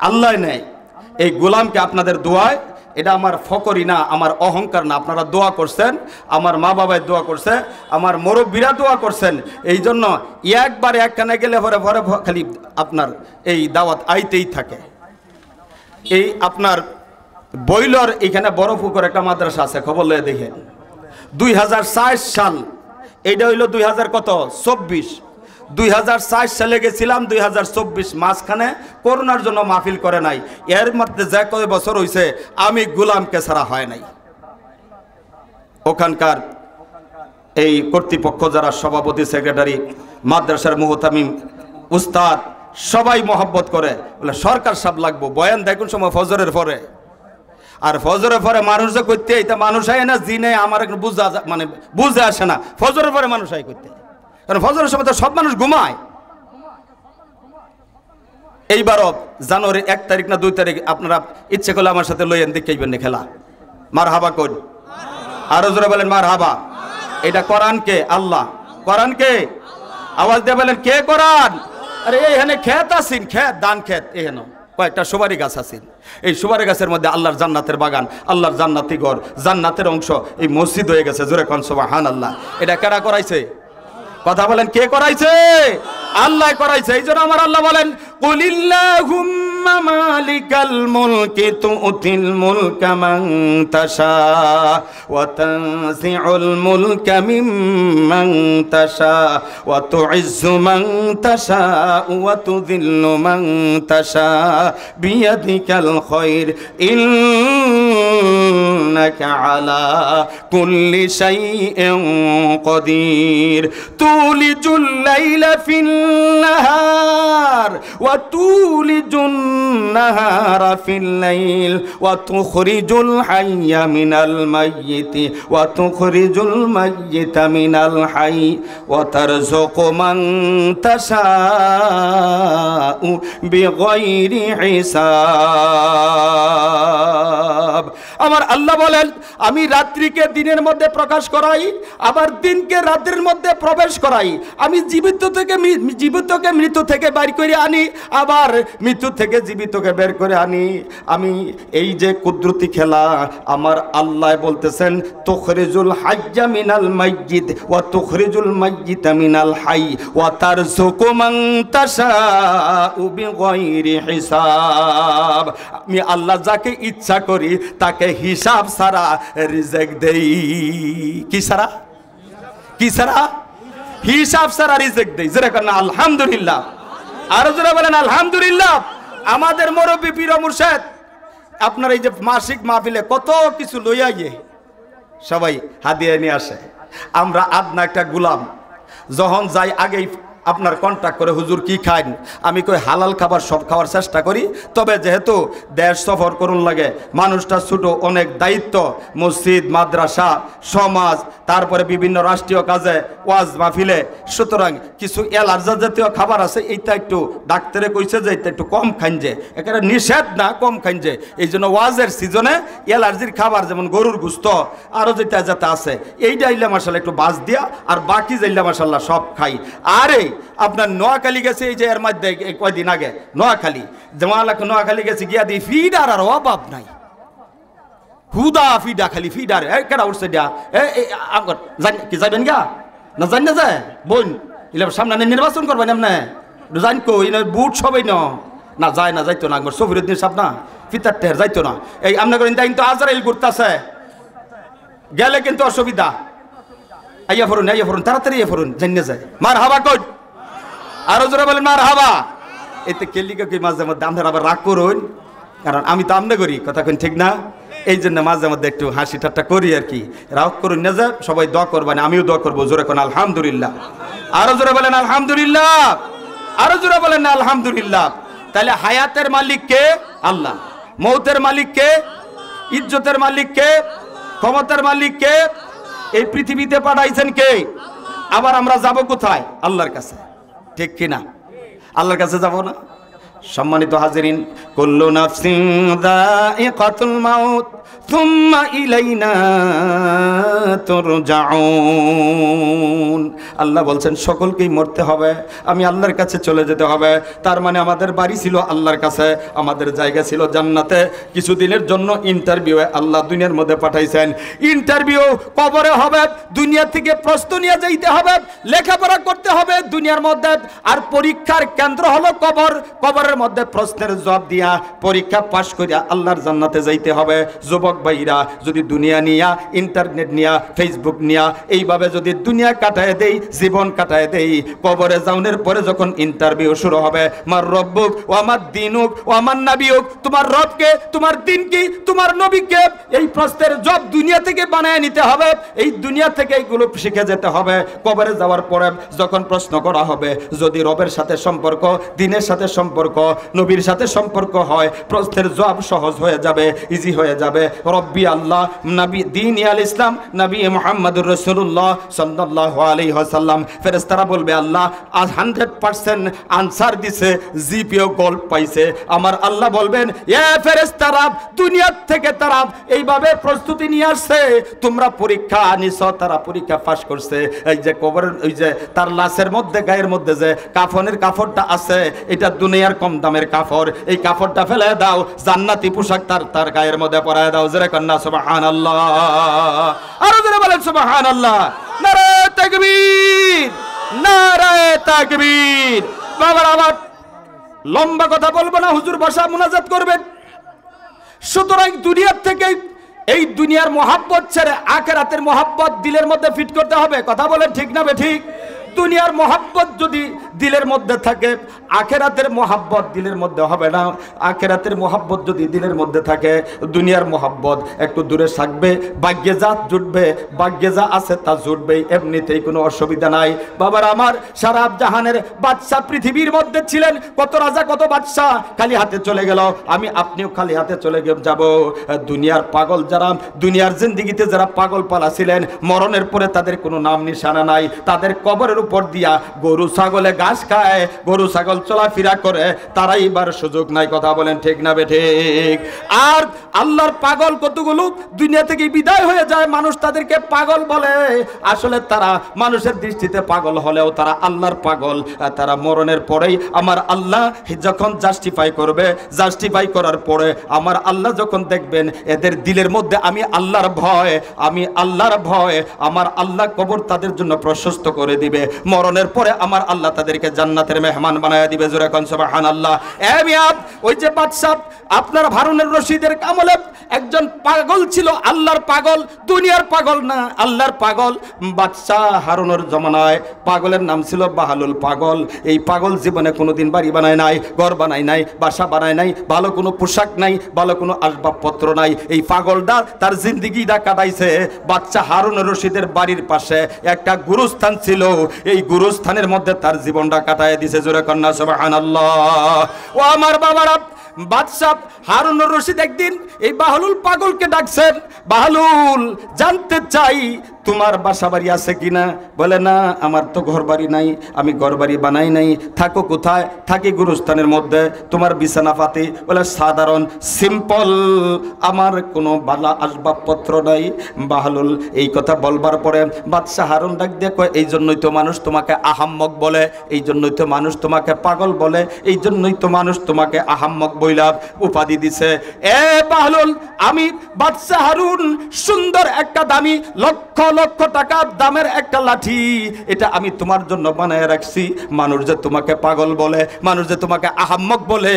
আল্লাহ নেয়। এই গোলামকে আপনাদের দোয়ায়, এটা আমার ফকরি না, আমার অহংকার না, আপনারা দোয়া করছেন, আমার মা বাবায় দোয়া করছে, আমার মুরব্বীরা দোয়া করছেন। এই জন্য একবার একখানে গেলে পরে পরে খালি আপনার এই দাওয়াত আইতেই থাকে। এই আপনার বইলর এখানে বড় পুকুর একটা মাদ্রাসা আছে, খবর লয়ে দেখেন। 2004 সাল, এইটা হইল 2024। 2004 সালে গেছিলাম, 2024 মাঝখানে করোনার জন্য মাহফিল করে নাই। এর মধ্যে যে কয় বছর হইছে আমি গোলামকে ছাড়া হয় নাই। ওখানকার এই কর্তৃপক্ষ যারা সভাপতি, সেক্রেটারি, মাদ্রাসার মুহতামিম, উস্তাদ সবাই মহব্বত করে, বলে সরকার সাহেব লাগবো। বয়ান দেখুন সময় ফজরের পরে, আর ফজরের পরে মানুষ যে করতে এটা মানুষ হয় না, জিনে আমার বুঝে আসে না। ফজরের পরে মানুষ হয় করতে, কারণ ফজরের সময় তো সব মানুষ ঘুমায়। এইবারও জানুয়ারি 1 তারিখ না 2 তারিখ আপনারা ইচ্ছে করলে আমার সাথে লইয়েন, দেখেইবেন না খেলা। মার হাবা কোন, আরো জোরে বলেন মার হাবা। এটা কোরআন কে? আল্লাহ। কোরআন কে? আওয়াজ দিয়ে বলেন কে কোরআন? আরে এখানে ক্ষেত আছেন, ক্ষেত, ধান ক্ষেত, এখানে কয়েকটা সুপারি গাছ আছে। এই সুপারি গাছের মধ্যে আল্লাহর জান্নাতের বাগান, আল্লাহর জান্নাতি ঘর, জান্নাতের অংশ, এই মসজিদ হয়ে গেছে। জোরে কোন সুবহানাল্লাহ। এটা কারা করাইছে? কথা বলেন কে করাইছে? আল্লাহ করাইছে। এই জন্য আমার আল্লাহ বলেন, কুলিল্লাহুম্মা মালিকাল মুলকি তুতিল মুলকা মান তাশা ওয়া তানজিউল মুলকা মিম্মান তাশা ওয়া তুইজ্জু মান তাশা ওয়া তুযিল্লু মান তাশা বিয়াদিকাল খায়র ইন্নাকা আলা কুল্লি শাইইন কাদির তুলিজুল লাইলা ফিল নাহার ওয়া তুলিজুন নাহারা ফিল লাইল ওয়া তুখরিজুল হাইয়া মিনাল মাইয়িতি ওয়া তুখরিজুল মাইয়িতা মিনাল হাই ওয়া তারযুকু মান তাশাউ বিগাইরি হিসাব। আমার আল্লাহ বলেন, আমি রাত্রিকে দিনের মধ্যে প্রকাশ করাই, আবার দিনকে রাতের মধ্যে প্রবেশ করাই। আমি জীবিতকে মৃত্যু থেকে বের করে আনি, আবার মৃত্যু থেকে জীবিতকে বের করে আনি। আমি এই যে কুদরতি খেলা, আমার আল্লাহ বলতেছেন, তুখরিজুল হাইয়া মিনাল মাইয়িত ওয়া তুখরিজুল মাইয়িতা মিনাল হাই ওয়া তারযুকু মান তাশাউ বিগাইরি হিসাব। আমি আল্লাহ যাকে ইচ্ছা করি তাকে হিসাব ছাড়া রিজিক দেই। কি ছাড়া? কি ছাড়া? হিসাব ছাড়া রিজিক দেই। যেরকম না আলহামদুলিল্লাহ, আর যারা বলেন আলহামদুলিল্লাহ। আমাদের মুরব্বী পীর মুর্শিদ আপনার এই যে মাসিক মাহফিলে কত কিছু লইয়া গিয়ে সবাই হাদিয়া নিয়ে আসে। আমরা আদনা একটা গোলাম, যখন যাই আগেই আপনার কন্ট্যাক্ট করে, হুজুর কি খান? আমি কই হালাল খাবার সব খাওয়ার চেষ্টা করি, তবে যেহেতু দেশ সফর করুন লাগে, মানুষটা ছোট, অনেক দায়িত্ব, মসজিদ, মাদ্রাসা, সমাজ, তারপরে বিভিন্ন রাষ্ট্রীয় কাজে, ওয়াজ মাহফিলে, সুতরাং কিছু অ্যালার্জি জাতীয় খাবার আছে, এইটা একটু ডাক্তারে কইছে যে এটা একটু কম খান, যে এখানে নিষেধ না, কম খান। যে এই জন্য ওয়াজের সিজনে অ্যালার্জির খাবার যেমন গরুর গোস্ত আরও যেটা যাতে আছে, এইটা আইলে মাশাআল্লাহ একটু বাস দিয়া, আর বাকি যাইলে মাশাআল্লাহ সব খাই। আরে আপনার নোয়াখালী গেছে, এই যে এর মধ্যে কয়দিন আগে নোয়াখালী নোয়াখালী গেছে, গিয়া দিই ফিডার আর অভাব নাই, হুদা ফিডা, খালি ফিডার। কেডা উঠছে দিয়া কি যাবেন গা না? জান না যায় বোন ইলে সামনে নির্বাচন করবেন এমনি জান কো বুট সবাই না যায় না, যাইতো না। একবার সফিরুদ্দিন সাহেব না ফিতার টের যাইতো না। এই আপনার করেন তাই কিন্তু আজরাইল ঘুরতেছে, গেলে কিন্তু অসুবিধা। আইয়া ফরুন, আইয়া ফরুন, তাড়াতাড়ি ইয়ে ফরুন, জানিয়ে যায়। মার হাবা কই, আরো জোরে বলেন মার হাবা। এতে কেলিকে কি মাঝে মধ্যে আপনার আবার রাগ করুন, কারণ আমি তো আমনে করি, কথা কেন ঠিক না? এই জন্য মাঝে মধ্যে একটু হাসি ঠাট্টা করি আর কি। রাগ করুন না, যে সবাই দোয়া করবেন, আমিও দোয়া করবো। জোরে কোন আলহামদুলিল্লাহ, আরো জোরে বলেন আলহামদুলিল্লাহ, আরো জোরে বলেন আলহামদুলিল্লাহ। তাহলে হায়াতের মালিক কে? আল্লাহ। মৌতের মালিক কে? ইজ্জতের মালিক কে? ক্ষমতার মালিক কে? এই পৃথিবীতে পাঠাইছেন কে? আবার আমরা যাব কোথায়? আল্লাহর কাছে, ঠিক কিনা? আল্লাহর কাছে যাব না? সম্মানিত হাজিরিন, কুল্লু নাফসিন যায়িকাতুল মাউত সুম্মা ইলাইনা তুরজাউন। আল্লাহ বলছেন সকলকেই মরতে হবে, আমি আল্লাহর কাছে চলে যেতে হবে। তার মানে আমাদের বাড়ি ছিল আল্লাহর কাছে, আমাদের জায়গা ছিল জান্নাতে। কিছুদিনের জন্য ইন্টারভিউয়ে আল্লাহ দুনিয়ার মধ্যে পাঠাইছেন। ইন্টারভিউ কবরে হবে, দুনিয়া থেকে প্রশ্ন নিয়ে যাইতে হবে, লেখাপড়া করতে হবে দুনিয়ার মধ্যে। আর পরীক্ষার কেন্দ্র হলো কবর। কবরের মধ্যে প্রশ্নের জবাব দিয়া পরীক্ষা পাশ করিয়া আল্লাহর জান্নাতে যাইতে হবে। যুবক ভাইরা, যদি দুনিয়া নিয়া, ইন্টারনেট নিয়া, ফেসবুক নিয়া এইভাবে যদি দুনিয়া কাটায় দেই, জীবন কাটায় দেই, কবরে যাওয়ার পরে যখন ইন্টারভিউ শুরু হবে, মার রব্বুক ও আমার দিনুক ও আমার নবীক, তোমার রবকে, তোমার দিন কি, তোমার নবীকে, এই প্রশ্নের জবাব দুনিয়া থেকে বানায় নিতে হবে। এই দুনিয়া থেকে এইগুলো শিখে যেতে হবে। কবরে যাওয়ার পরে যখন প্রশ্ন করা হবে, যদি রবের সাথে সম্পর্ক, দিনের সাথে সম্পর্ক, নবীর সাথে সম্পর্ক হয়, প্রশ্নের জবাব সহজ হয়ে যাবে, ইজি হয়ে যাবে। রব্বি আল্লাহ, নবী দিন আল ইসলাম, নবী মুহাম্মদুর রাসূলুল্লাহ সাল্লাল্লাহু আলাইহি ওয়াসাল্লাম। ফেরেশতারা বলবে আল্লাহ 100% আনসার দিছে, জিপিও গোল্ড পাইছে। আমার আল্লাহ বলবেন, এ ফেরেশতারা, দুনিয়া থেকে তারা এইভাবে প্রস্তুতি নিয়ে আসছে, তোমরা পরীক্ষা নিছো, তারা পরীক্ষা পাস করছে। এই যে কবরের ওই যে তার লাশের মধ্যে, গায়ের মধ্যে যে কাফনের কাপড়টা আছে, এটা দুনিয়ার কম দামের কাপড়। এই কাপড়টা ফেলে দাও, জান্নাতি পোশাক তার গায়ের মধ্যে পরায় দাও। জোরে কন্না সুবহানাল্লাহ, আরো জোরে বলেন সুবহানাল্লাহ। নারায়ে তাকবীর, নারায়ে তাকবীর। বাবার আমার লম্বা কথা বলবো না, হুজুর বসা মুনাজাত করবেন। সুতরাং দুনিয়ার থেকে এই দুনিয়ার মহাব্বত ছেড়ে আখিরাতের মহাব্বত দিলের মধ্যে ফিট করতে হবে। কথা বলেন ঠিক না বেঠিক? দুনিয়ার মহাব্বত যদি দিলের মধ্যে থাকে, আখিরাতের মহাব্বত দিলের মধ্যে হবে না। আখিরাতের মহাব্বত যদি দিলের মধ্যে থাকে, দুনিয়ার মহাব্বত একটু দূরে থাকবে। ভাগ্যে যা জুটবে, ভাগ্যে যা আছে তা জুটবেই, এমনিতেই কোনো অসুবিধা নাই। বাবার আমার, সারা জাহানের বাদশা পৃথিবীর মধ্যে ছিলেন, কত রাজা কত বাদশা খালি হাতে চলে গেল। আমি আপনিও খালি হাতে চলে যাব। দুনিয়ার পাগল যারা, দুনিয়ার জিন্দেগিতে যারা পাগল পালা ছিলেন, মরণের পরে তাদের কোনো নাম নিশানা নাই। তাদের কবরের উপর দিয়া গরু ছাগলে ঘাস খায়, গরু ছাগল চলাফেরা করে, তারাই এবার সুযোগ নাই। কথা বলেন ঠিক না বেঠিক? আর আল্লাহর পাগল কতগুলো দুনিয়া থেকে বিদায় হয়ে যায়, মানুষ তাদেরকে পাগল বলে। আসলে তারা মানুষের দৃষ্টিতে পাগল হলেও তারা আল্লাহর পাগল। তারা মরণের পরেই আমার আল্লাহ যখন জাস্টিফাই করবে, জাস্টিফাই করার পরে আমার আল্লাহ যখন দেখবেন এদের দিলের মধ্যে আমি আল্লাহর ভয়, আমি আল্লাহর ভয়, আমার আল্লাহ কবর তাদের জন্য প্রশস্ত করে দিবে। মরণের পরে আমার আল্লাহ তাদেরকে জান্নাতের মেহমান বানায় দিবে। জোরে কোন সুবহানাল্লাহ। ওই যে বাদশা আপনার হারুনুর রশিদের আমলে একজন পাগল ছিল, আল্লাহর পাগল, দুনিয়ার পাগল না, আল্লাহর পাগল। বাদশা হারুনুর জমানায় পাগলের নাম ছিল বাহালুল পাগল। এই পাগল জীবনে কোনোদিন বাড়ি বানায় নাই, ঘর বানায় নাই, বাসা বানায় নাই, ভালো কোনো পোশাক নাই, ভালো কোনো আসবাবপত্র নাই। এই পাগলটা তার জিন্দেগিটা কাটাইছে বাদশা হারুনুর রশিদের বাড়ির পাশে একটা গুরুস্থান ছিল, এই গুরুস্থানের মধ্যে তার জীবনটা কাটায় দিছে। জোরে কন্না সুবহানাল্লাহ। ও আমার বাবারা, বাদশা হারুনুর রশিদ একদিন এই বাহলুল পাগলকে ডাকছেন, বাহলুল জানতে চাই তোমার বাসা বাড়ি আছে কিনা? বলে না, আমার তো ঘর বাড়ি নাই, আমি ঘর বাড়ি বানাই নাই। থাকো কোথায়? থাকি গুরুস্থানের মধ্যে। তোমার বিছানা পাতি? বলে সাধারণ সিম্পল, আমার কোনো বালা আসবাবপত্র নাই। বাহলুল এই কথা বলবার পরে বাদশা হারুন ডাক দিয়ে কয়, এই জন্যই তো মানুষ তোমাকে আহাম্মক বলে, এই জন্যই তো মানুষ তোমাকে পাগল বলে, এই জন্যই তো মানুষ তোমাকে আহাম্মক বইলা উপাধি দিছে। এ বাহলুল, আমি বাদশা হারুন সুন্দর একটা দামি লক্ষ লক্ষ টাকা দামের একটা লাঠি, এটা আমি তোমার জন্য বানায় রাখছি। মানুষ যে তোমাকে পাগল বলে, মানুষ যে তোমাকে আহাম্মক বলে,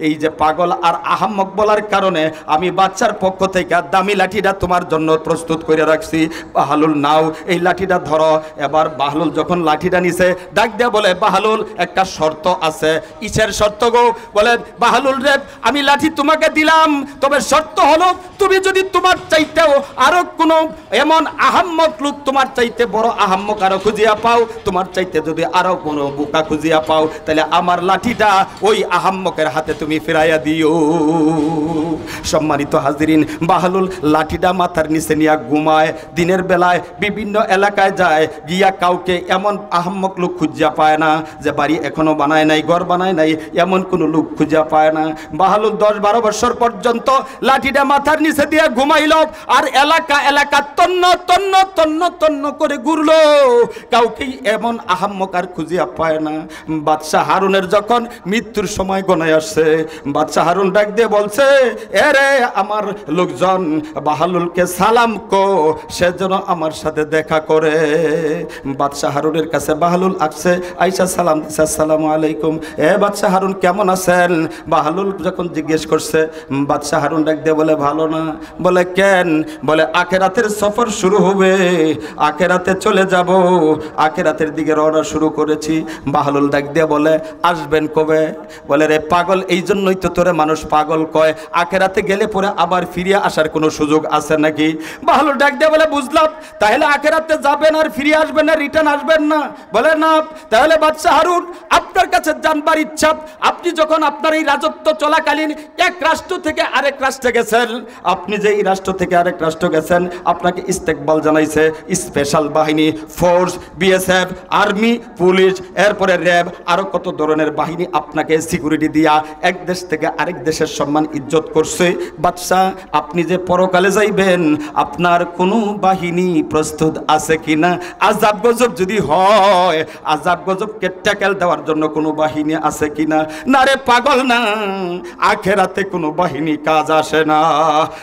এই যে পাগল আর আহাম্মক বলার কারণে আমি বাচ্চার পক্ষ থেকে দামি লাঠিটা তোমার জন্য প্রস্তুত করে রাখছি। বাহলুল নাও, এই লাঠিটা ধরো। এবার বাহলুল যখন লাঠিটা নিছে, ডাক দিয়া বলে, বাহলুল একটা শর্ত আছে। কিসের শর্ত গো? বলে, বাহলুল রে, আমি লাঠি তোমাকে দিলাম, তবে শর্ত হলো তুমি যদি তোমার চাইতেও আরো কোনো এমন আহাম্মক আহাম্মক লোক তোমার চাইতে বড় আহাম্মক আরো খুঁজিয়া পাও, তোমার চাইতে যদি আরো বড় বোকা খুঁজিয়া পাও, তাহলে আমার লাঠিটা ওই আহাম্মকের হাতে তুমি ফিরাইয়া দিও। সম্মানিত হাজিরিন, বাহলুল লাঠিটা মাথার নিচে নিয়ে ঘুমায়। দিনের বেলায় বিভিন্ন এলাকায় যায়, গিয়া কাউকে এমন আহাম্মক লোক খুঁজিয়া পায় না যে বাড়ি এখনো বানায় নাই, ঘর বানায় নাই, এমন কোনো লোক খুঁজিয়া পায় না। বাহলুল 10-12 বছর পর্যন্ত লাঠিটা মাথার নিচে দিয়ে ঘুমাইল, আর এলাকা এলাকা তন্ন তন্ন তন্ন তন্ন করে ঘুরলো, কাউকে এমন আহাম্মক আর খুঁজিয়া পায় না। বাদশাহ হারুনের যখন মৃত্যুর সময় গনায় আসছে, বাদশাহ হারুন ডাক দিয়ে বলছে, এরে আমার লোকজন, বাহলুলকে সালাম কো, সে যেন আমার সাথে দেখা করে। বাদশাহ হারুনের কাছে বাহলুল আসছে, আইসা সালাম দিছে, আসসালামু আলাইকুম। বাদশাহ হারুন কেমন আছেন? বাহলুল যখন জিজ্ঞেস করছে, বাদশাহ হারুন ডাক দিয়ে বলে, ভালো না। বলে কেন? বলে আখেরাতের সফর শুরু হবে, আখেরাতে চলে যাব, আখেরাতের দিকে রওনা শুরু করেছি। বাহলুল ডাক দিয়ে বলে, আসবেন কবে? বলে, রে পাগল, এই জন্যই তো তোরে মানুষ পাগল কয়, আখেরাতে গেলে পরে আবার ফিরে আসার কোনো সুযোগ আছে নাকি? বাহলুল ডাক দিয়ে বলে, বুঝলাম, তাহলে আখেরাতে যাবেন আর ফিরে আসবেন না, রিটার্ন আসবেন না? বলে না। তাহলে বাদশাহ হারুন, আপনার কাছে জানবার ইচ্ছা, আপনি যখন আপনার এই রাজত্ব চলাকালীন এক রাষ্ট্র থেকে আরেক রাষ্ট্রে গেছেন, আপনি যে এই রাষ্ট্র থেকে আরেক রাষ্ট্র গেছেন, আপনাকে ইস্তেকবাল জানাইছে স্পেশাল বাহিনী, ফোর্স, বিএসএফ, আর্মি, পুলিশ, এরপরে র্যাব, আরো কত ধরনের বাহিনী আপনাকে সিকিউরিটি দিয়া এক দেশ থেকে আরেক দেশের সম্মান ইজ্জত করছে। বাদশাহ, আপনি যে পরকালে যাইবেন, আপনার কোনো বাহিনী প্রস্তুত আছে কিনা? আযাব গজব যদি হয়, আযাব গজবকে ট্যাকেল দেওয়ার জন্য কোনো বাহিনী আছে কিনা? না রে পাগল, না, আখেরাতে কোনো বাহিনী কাজ আসে না।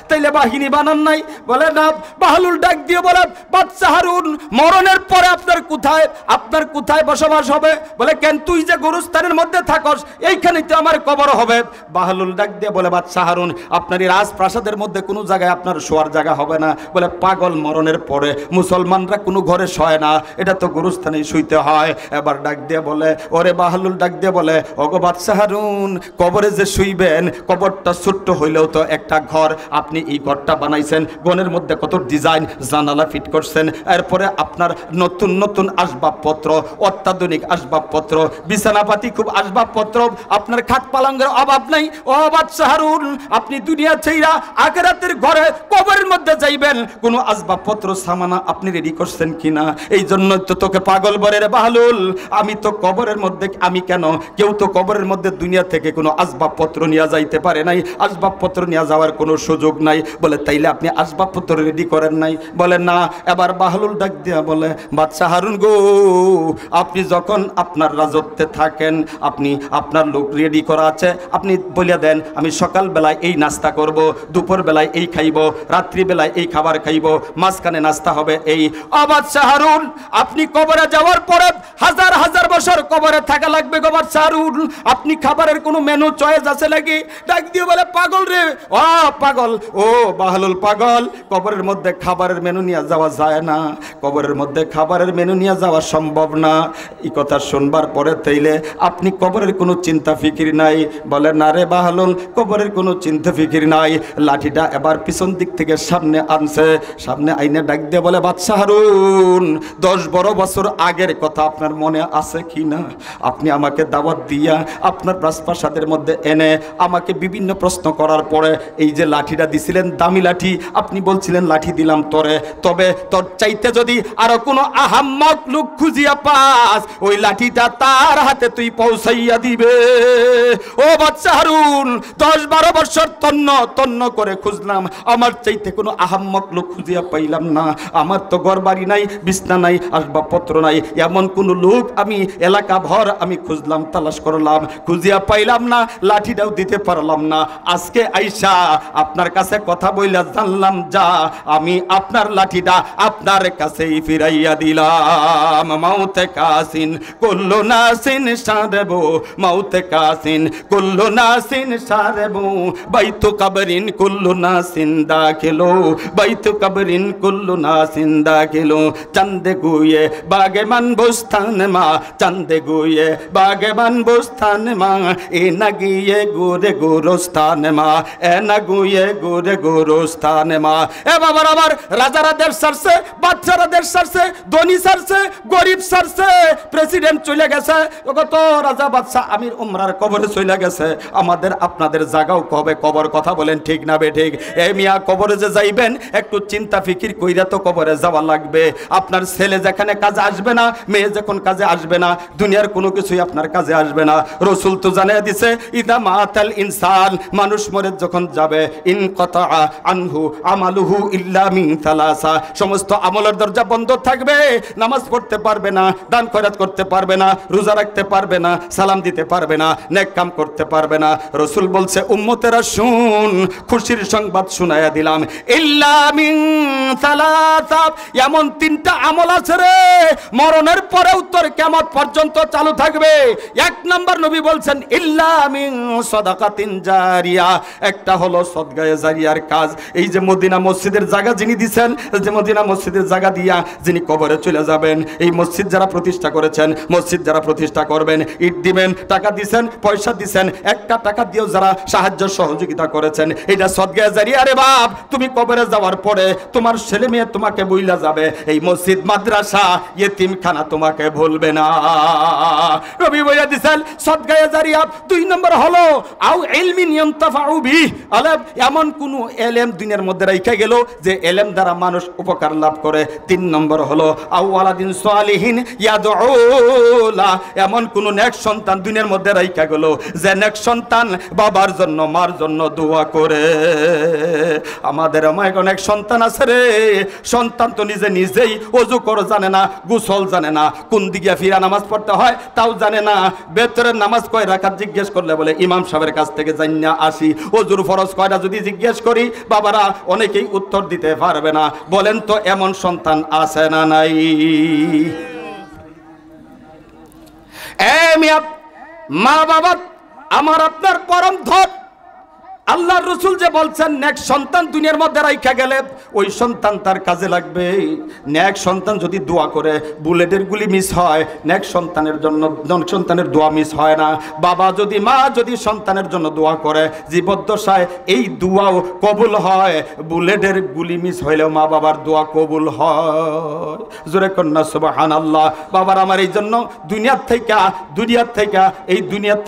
তাইলে বাহিনী বানান নাই? বলে না। বাহলুল ডাক দিয়ে বলে, বাদশাহ হারুন, মরণের পরে আপনার কোথায় বসবাস হবে? বলে কেন, তুই যে গোরস্থানের মধ্যে থাকস, এইখানেই তো আমার কবর হবে। বাহলুল ডাক দিয়ে বলে, বাদশাহ হারুন, আপনার এই রাজপ্রাসাদের মধ্যে কোনো জায়গায় আপনার শোয়ার জায়গা হবে না। বলে পাগল, মরণের পরে মুসলমানরা কোনো ঘরে শোয় না, এটা তো গোরস্থানেই শুইতে হয়। এবার ডাক দিয়ে বলে, ওরে বাহলুল ডাক দিয়ে বলে, ওগো বাদশাহ হারুন, কবরে যে শুইবেন, কবরটা ছোট্ট হইলেও তো একটা ঘর, আপনি এই ঘরটা বানাইছেন, গনের মধ্যে কত ডিজাইন জানালা ফিট করছেন, এরপরে আপনার নতুন নতুন আসবাবপত্র, অত্যাধুনিক আসবাবপত্র, বিছানাপাতি, খুব আসবাবপত্র, আপনার খাট পালঙ্গের অভাব নাই। ও বাদশাহ হারুন, আপনি দুনিয়া ছেইরা আখিরাতের ঘরে কবরের মধ্যে যাইবেন, কোনো আসবাবপত্র সামানা আপনি রেডি করছেন কিনা? এই জন্য তো তোকে পাগল বলে রে বাহলুল। আমি তো কবরের মধ্যে, আমি কেন, কেউ তো কবরের মধ্যে দুনিয়া থেকে কোনো আসবাবপত্র নিয়ে যাইতে পারে নাই, আসবাবপত্র নিয়ে যাওয়ার কোনো সুযোগ নাই। বলে তাইলে আপনি আসবাবপত্র রেডি করেন নাই? বলে না। এবার বাহলুল ডাক দিয়া বলে, বাদশাহ হারুন গো, আপনি যখন আপনার রাজত্বে থাকেন, আপনি আপনার লোক রেডি করা আছে, আপনি বলে দেন আমি সকাল বেলায় এই নাস্তা করব, দুপুর বেলায় এই খাইব, রাত্রি বেলায় এই খাবার খাইব, মাঝখানে নাস্তা হবে এই। বাদশাহ হারুন, আপনি কবরে যাওয়ার পরে হাজার হাজার বছর কবরে থাকা লাগবে গো বাদশাহ হারুন, আপনি খাবারের কোনো মেনু চয়েস আছে নাকি? ডাক দিয়ে বলে, পাগল রে, ও পাগল, ও বাহলুল পাগল, কবরের মধ্যে খাবারের মেনু নিয়ে যাওয়া যায় না, কবরের মধ্যে খাবারের মেনু নিয়ে যাওয়া সম্ভব না। এই কথা শুনবার পরে তাইলে আপনি কবরের কোনো চিন্তা ফিকির নাই? বলে না রে বাহলুল, কবরের কোনো চিন্তা ফিকির নাই। লাঠিটা এবার পিছন দিক থেকে সামনে আনছে, সামনে আইনে ডাক দিয়ে বলে, বাদশাহ হারুন, 10-12 বছর আগের কথা আপনার মনে আছে কি না? আপনি আমাকে দাওয়াত দিয়া আপনার রাজপ্রাসাদের মধ্যে এনে আমাকে বিভিন্ন প্রশ্ন করার পরে এই যে লাঠিটা দিছিলেন, দামি লাঠি, আপনি বলছিলেন লাঠি দিলাম তোরে, তবে তোর চাইতে যদি আরো কোনো আহাম্মক লোক খুঁজিয়া পাস, ওই লাঠিটা তার হাতে তুই পৌঁছাইয়া দিবে। ও বাদশাহ হারুন, 10-12 বছর তন্ন তন্ন করে খুঁজলাম, আমার চাইতে কোনো আহাম্মক লোক খুঁজিয়া পাইলাম না। আমার তো ঘর বাড়ি নাই, বিছনা নাই, আসবাবপত্র নাই, এমন কোন লোক আমি এলাকা ভর আমি খুঁজলাম, তালাশ করলাম, খুঁজিয়া পাইলাম না, লাঠিটাও দিতে পারলাম না। আজকে আইসা আপনার কাছে কথা বইলা জানলাম, যা আমি আপনার লাঠিটা আপনার কাছেই ফিরাইয়া দিলাম। মাউতে কাসিন কুল্লু নাসিন সারেবু, মাউতে কাসিন কুল্লু নাসিন সারেবু, বাইতু কবরিন কুল্লু নাসিন দাখিলু, বাইতু কবরিন কুল্লু নাসিন দাখিলু, চন্দে গুয়ে বাগে মান বুস্তান মা, চন্দে গুয়ে বাগবান বুস্তান মা এ না গিয়ে গোরে গোরস্থান মা এ না গিয়ে গোরে গোরস্থান মা। এ বাবার আমার রাজারা দেশ ছাড়ছে, বাচ্চারা দেশ ছাড়ছে, ধনী ছাড়ছে, গরিব ছাড়ছে, প্রেসিডেন্ট চলে গেছে, কত রাজা বাদশা আমির উমরার কবরে চলে গেছে। আমাদের আপনাদের জায়গাও কবে কবর, কথা বলেন ঠিক না বে ঠিক? এই মিয়া কবরে যে যাইবেন একটু চিন্তা ফিকির কইরা তো কবরে যাওয়া লাগবে। আপনার ছেলে যেখানে কাজে আসবে না, মেয়ে যখন কাজে আসবে না, দুনিয়ার কোনো কিছুই আপনার কাজে আসবে না। রসুল তো জানিয়ে দিছে ইদা মাতাল ইনসান, মানুষ মরে যখন যাবে ইনকাতা আনহু আমালুহু ইল্লা মিন সালাসা, সমস্ত আমলের দরজা বন্ধ থাকবে। নামাজ পড়তে পারবে না, দান খয়রাত করতে পারবে না, রোজা রাখতে পারবে না, সালাম দিতে পারবে না, নেক কাম করতে পারবে না। রসুল বলছে উম্মতেরা শুন, খুশির সংবাদ শুনাইয়া দিলাম, ইল্লা মিন সালাসা, এমন তিনটা আমল আছে রে মরণের পরে উত্তর কিয়ামত পর্যন্ত চালু থাকবে। এক নম্বর নবী বলছেন ইল্লা মিন সাদাকাতিন জারিয়া, একটা হলো সদকায়ে জারিয়ার কাজ। এই যে মদিনা মসজিদের জায়গা যিনি দিবেন, যে মদিনা মসজিদের জায়গা দিয়া যিনি কবরে চলে যাবেন, এই মসজিদ যারা প্রতিষ্ঠা করেছেন, মসজিদ যারা প্রতিষ্ঠা করবেন, ইট দিবেন, টাকা দিবেন, পয়সা দিবেন, একটা টাকা দিয়েও যারা সাহায্য সহযোগিতা করেছেন, এটা সদকায়ে জারিয়া রে বাপ। তুমি কবরে যাওয়ার পরে তোমার ছেলে মেয়ে তোমাকে বইলা যাবে, এই মসজিদ মাদ্রাসা ইয়েতিমখানা তোমাকে ভুলবে না। নবী বইলা দিছেন সদকায়ে জারিয়া। দুই নম্বর হলো আও ইলমিন ইয়ানতাফাউ বিহি, আলেম এমন কোন এলেম দুনিয়ার মধ্যে রাইখা গেল যে এলেম দ্বারা মানুষ উপকার লাভ করে। তিন নম্বর হলো আও ওয়ালাদিন সালিহিন ইয়াদউলা, এমন কোন নেক সন্তান দুনিয়ার মধ্যে রাইখা গেল যে নেক সন্তান বাবার জন্য মার জন্য দোয়া করে। আমাদের অনেক অনেক সন্তান আছে রে, সন্তান তো নিজেই ওযু করে জানে না, গোসল জানে না, কোন দিকে ফিরা নামাজ পড়তে হয় তাও জানে না, বেতরের নামাজ কয় রাকাত জিজ্ঞেস করলে বলে ইমাম সাহেবের কাছ থেকে জানিয়া আসি, ওযুর ফরজ কয়টা যদি জিজ্ঞেস করি বাবারা অনেকেই উত্তর দিতে পারবে না। বলেন তো এমন সন্তান আছে না নাই? মা বাবা আমার আপনার পরম ধন। আল্লাহর রাসূল যে বলছেন নেক সন্তান দুনিয়ার মধ্যে রাইখা গেলে ওই সন্তান তার কাজে লাগবে। নেক সন্তান যদি দোয়া করে বুলেটের গুলি মিস হয়, নেক সন্তানের জন্য সন্তানের দোয়া মিস হয় না। বাবা যদি মা যদি সন্তানের জন্য দোয়া করে জীবদ্দশায় এই দোয়াও কবুল হয়। বুলেটের গুলি মিস হইলেও মা বাবার দোয়া কবুল হয়। জোরে কন্যা সুবহানাল্লাহ। বাবার আমার এই জন্য দুনিয়ার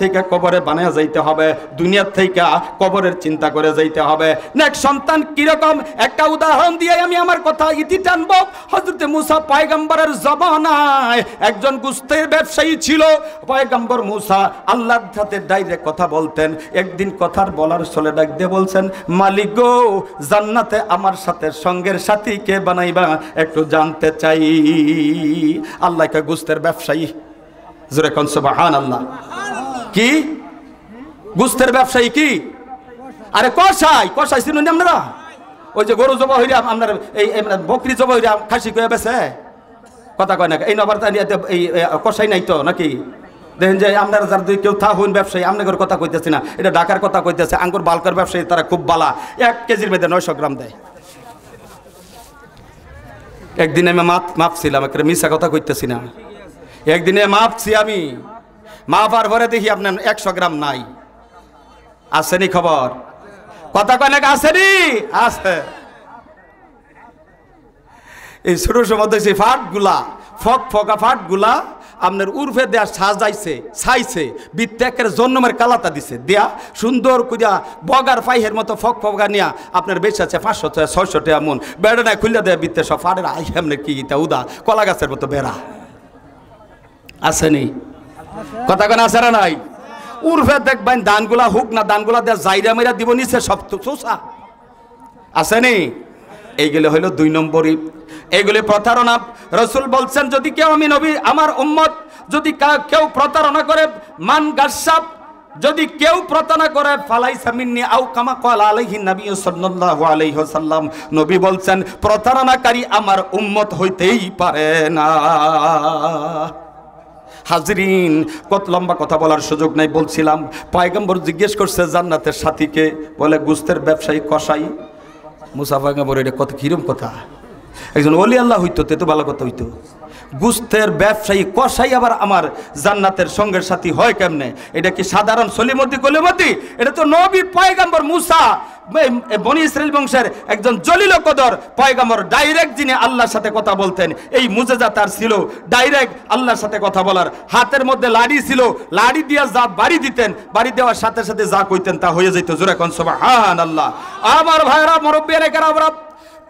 থেকে কবরে বানায়া যাইতে হবে, দুনিয়ার থেকে কবরে চিন্তা করে যাইতে হবে। নেক সন্তান কিরকম একটা উদাহরণ দিয়ে আমি আমার কথা ইতি টানবো। হযরত মুসা পয়গম্বরের জমানায় একজন গোস্তের ব্যবসায়ী ছিল। পয়গম্বর মুসা আল্লাহর সাথে ডাইরেক্ট কথা বলতেন। একদিন কথার বলার চলে ডাক দিয়ে বলছেন, মালিক গো, জান্নাতে আমার সাথে সঙ্গের সাথী কে বানাইবা একটু জানতে চাই। আল্লাহকে গোস্তের ব্যবসায়ী, জোরে কোন সুবহানাল্লাহ। কি গোস্তের ব্যবসায়ী? কি আরে কষাই চিনুন আপনারা? ওই যে গরু জবা হইরা আপনার এই বকরি জবা হইরা খাসি কয়ে বেছে কথা কয় না। এই নবার এই কষাই নাই তো নাকি? দেখেন যে আপনারা যার দুই কেউ থা হইন ব্যবসায়ী, আপনাদের কথা কইতেছি না, এটা ঢাকার কথা কইতেছে। আঙ্গুর বালকার ব্যবসায়ী তারা খুব বালা, 1 কেজির মধ্যে 900 গ্রাম দেয়। একদিন আমি মাপছিলাম, একটা মিশা কথা কইতেছি না। একদিনে মাপছি আমি, মাপার পরে দেখি আপনার 100 গ্রাম নাই। আসেনি খবর? কথা কয় নাকি আসেনি? আছে। এই ছোট সময় দেখছি ফাটগুলা ফকা ফাটগুলা আপনার উর্ফে দেয়া সাজাইছে ছাইছে বিত্যাকের জন্মের কালাতা দিছে দেয়া সুন্দর করিয়া বগার পাইহের মতো ফকা নিয়া আপনার বেশি আছে 500 টাকা 600 টাকা মন। বেড়া নাই খুলে দেয়া বিত্তে সব ফাটের আই এমনি কি তা উদা কলা গাছের মতো বেড়া। আসেনি? কথা কেন আছে না নাই? উর্ফে দেখবেন দানগুলা হুক না দানগুলা দেয়া জাইরা মেরা দিব নিচে সব তো চোষা। আসেনি? এইগুলো হইল 2 নম্বরই। এইগুলি প্রতারণা। রাসূল বলছেন যদি কেউ, আমি নবী আমার উম্মত যদি কেউ প্রতারণা করে, মান গাসাব, যদি কেউ প্রতারণা করে, ফালাইসা মিন্নি আও কামা ক্বালা আলাইহি নবী সাল্লাল্লাহু আলাইহি ওয়াসাল্লাম, নবী বলছেন প্রতারণাকারী আমার উম্মত হইতেই পারে না। হাজরিন, কত লম্বা কথা বলার সুযোগ নাই। বলছিলাম পয়গম্বর জিজ্ঞেস করছে জান্নাতের সাথীকে, বলে গোস্তের ব্যবসায়ী কসাই। মুসা পয়গম্বর এটা কত কিরম কথা? একজন ওলি আল্লাহ হইতো তে তো ভালো কথা হইতো। গুস্তের ব্যবসায়ী কসাই আবার আমার জান্নাতের সঙ্গের সাথী হয় কেমনে? এটা কি সাধারণ সলিমতি কলিমতি? এটা তো নবী পয়গম্বর মুসা, বনি ইসরাইল বংশের একজন জলিল কদর পয়গম্বর, ডাইরেক্ট যিনি আল্লাহর সাথে কথা বলতেন। এই মুজেজা তার ছিল, ডাইরেক্ট আল্লাহর সাথে কথা বলার। হাতের মধ্যে লাড়ি ছিল, লাড়ি দিয়া যা বাড়ি দিতেন, বাড়ি দেওয়ার সাথে সাথে যা কইতেন তা হয়ে যেত। জোরে কোন সুবহানাল্লাহ। আমার ভাইরা, মুরব্বিয়ানে কেরামরা,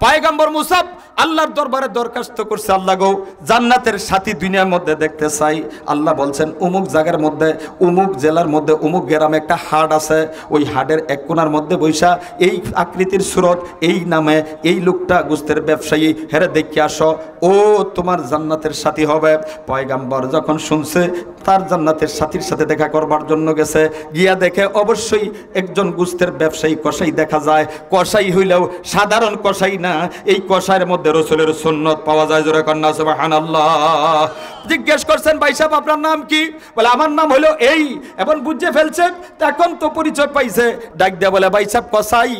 পয়গম্বর মুসা আল্লাহর দরবারে দরখাস্ত করছে, আল্লাহ গো, জান্নাতের সাথী দুনিয়ার মধ্যে দেখতে চাই। আল্লাহ বলছেন অমুক জায়গার মধ্যে, অমুক জেলার মধ্যে, অমুক গ্রামে একটা হাট আছে, ওই হাটের এক কোণার মধ্যে বৈশা এই আকৃতির সুরত, এই নামে এই লোকটা গুস্তের ব্যবসায়ী, হেরে দেখে আসো, ও তোমার জান্নাতের সাথী হবে। পয়গম্বর যখন শুনছে তার জান্নাতের সাথীর সাথে দেখা করবার জন্য গেছে, গিয়া দেখে অবশ্যই একজন গুস্তের ব্যবসায়ী কসাই দেখা যায়। কসাই হইলেও সাধারণ কসাই না, এই কসাইয়ের মধ্যে রাসূলের সুন্নাত পাওয়া যায়। জোরে কন্না সুবহানাল্লাহ। জিজ্ঞেস করছেন, ভাই সাহেব আপনার নাম কি? বলে আমার নাম হলো এই। এখন বুঝে ফেলছে, এখন তো পরিচয় পাইছে, ডাক দেয়া বলে, ভাই সাহেব কসাই,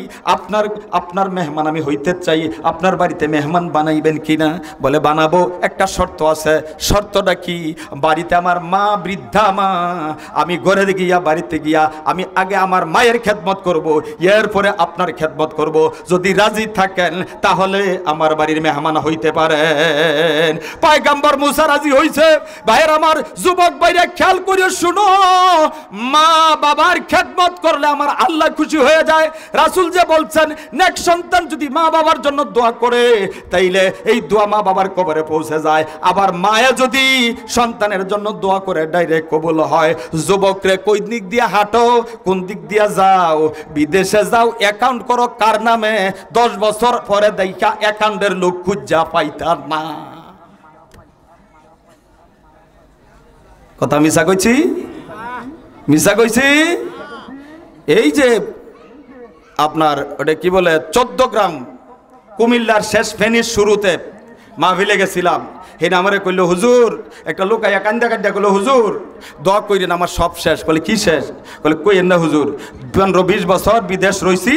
আপনার মেহমান আমি হইতে চাই, আপনার বাড়িতে মেহমান বানাইবেন কিনা? বলে বানাবো, একটা শর্ত আছে। শর্তটা কি? বাড়িতে আমার মা, বৃদ্ধা মা, আমি ঘরে গিয়া, বাড়িতে গিয়া আমি আগে আমার মায়ের খেদমত করব, এরপরে আপনার খেদমত করব। যদি রাজি থাকেন তাহলে আমার বাড়ির মেহমান হইতে পারেন। পয়গম্বর মুসা রাজি হইছে। ভাইয়ের আমার, যুবক ভাইরা খেয়াল করে শুনো, মা বাবার খেদমত করলে আমার আল্লাহ খুশি হয়ে যায়। রাসূল যে বলছেন, নেক সন্তান যদি মা বাবার জন্য দোয়া করে, তাইলে এই দোয়া মা বাবার কবরে পৌঁছে যায়। আবার মায়া যদি সন্তানের জন্য দোয়া করে, ডাইরেক্ট কবুল হয়। যুবকরে কই দিক দিয়ে হাঁটো, কোন দিক দিয়ে যাও, বিদেশে যাও, অ্যাকাউন্ট করো কার নামে, 10 বছর পরে দেখা অ্যাকাউন্টের লোক খুঁজা পাইতার না। কথা মিছা কইছি? মিছা কইছি? এই যে আপনার ওটা কি বলে, 14 গ্রাম কুমিল্লার শেষ ফেনীর শুরুতে মাহফিলে গেছিলাম। হেন আমারে কইলো, হুজুর, একটা লোক আইয়া কান্দা কান্দা কইলো, হুজুর দোয়া কইরেন, আমার সব শেষ। বলে কি শেষ? বলে কইেন না হুজুর, 15-20 বছর বিদেশ রইছি,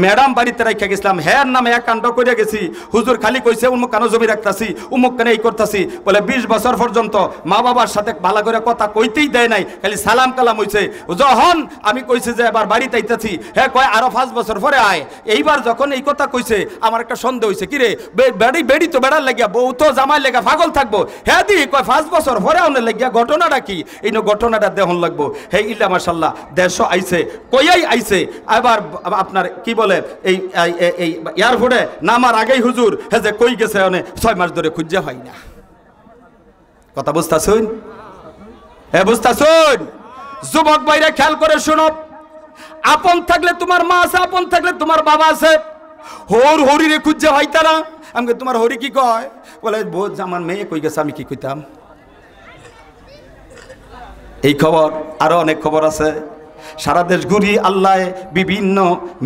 ম্যাডাম বাড়িতে রাখা গেছিলাম, হ্যাঁ নামে এক কাণ্ড করে গেছি, হুজুর খালি কইছে উমুক কানো জমি রাখতাছি, উমুক কানে এই করতাছি। বলে 20 বছর পর্যন্ত মা বাবার সাথে ভালো করে কথা কইতেই দেয় নাই, খালি সালাম কালাম হইছে। যখন আমি কইছি যে এবার বাড়িতে আইতাছি, হ্যাঁ কয় আরো 5 বছর পরে আয়। এইবার যখন এই কথা কইছে, আমার একটা সন্দেহ হইছে, কি রে বেড়ি তো বেড়ার লাগিয়া, বউ তো জামাই লেগা পাগল থাকবো, হ্যাঁ দি কয় 5 বছর পরে আউনে লাগিয়া, ঘটনাটা কি? এই ঘটনাটা দেহন লাগবো। হে ইল্লা মাশাআল্লাহ, দেশ আইছে, কইয়াই আইছে। এবার আপনার কি বলে, এই এয়ারপোর্টে নামার আগেই হুজুর হে যে কই গেছে, 6 মাস ধরে খুঁজে হয় না। কথা বুঝতাছুন? হ্যাঁ বুঝতাছুন? যুবক ভাইরা খেয়াল করে শুনো, আপন থাকলে তোমার মা আছে, আপন থাকলে তোমার বাবা আছে, হরিরে খুঁজে হইতা না। আমাকে তোমার হরি কি কয়? বলে বোঝ আমার মেয়ে কই গেছে, আমি কি কইতাম? এই খবর আরো অনেক খবর আছে। সারা দেশ ঘুরি, আল্লাহ বিভিন্ন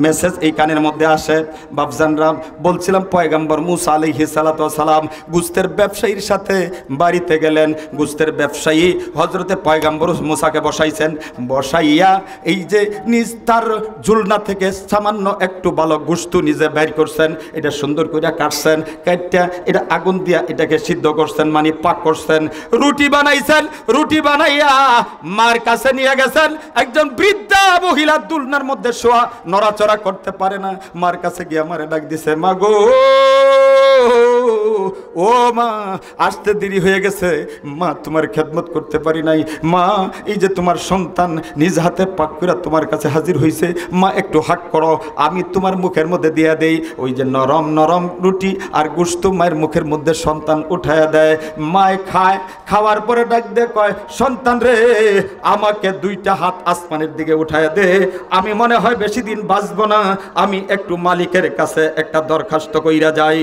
মেসেজ এই কানের মধ্যে আসে। বাপজানরা বলছিলাম, পয়গম্বর মুসা আলাইহিস সালাতু ওয়াস সালাম গুস্তের ব্যবসায়ীর সাথে বাড়িতে গেলেন। গুস্তের ব্যবসায়ী হযরতে পয়গম্বর মুসাকে বসাইছেন, বসাইয়া এই যে নিজ তার ঝুলনা থেকে সামান্য একটু ভালো গোশত নিজে বের করছেন, এটা সুন্দর করে কাটছেন, কাটটা এটা আগুন দিয়া এটাকে সিদ্ধ করছেন, মানে পাক করছেন। রুটি বানাইছেন, রুটি বানাইয়া মার কাছে নিয়ে গেছেন। একজন বৃদ্ধা মহিলা দুলনার মধ্যে শোয়া, নড়াচড়া করতে পারে না। মার কাছে গিয়ে আমারে ডাক দিছে, মা গো, ও মা, আসতে দেরি হয়ে গেছে, মা তোমার খেদমত করতে পারি নাই। মা, এই যে তোমার সন্তান নিজ হাতে পাক করে তোমার কাছে হাজির হয়েছে, মা একটু হাক করো, আমি তোমার মুখের মধ্যে দিয়া দেই। ওই যে নরম নরম রুটি আর গোশত মায়ের মুখের মধ্যে সন্তান উঠায়া দেয়। মায় খায়, খাওয়ার পরে ডাক দে কয়, সন্তান রে, আমাকে 2টা হাত আসমানের দিকে উঠায়া দে, আমি মনে হয় বেশি দিন বাঁচবো না, আমি একটু মালিকের কাছে একটা দরখাস্ত কইরা যাই।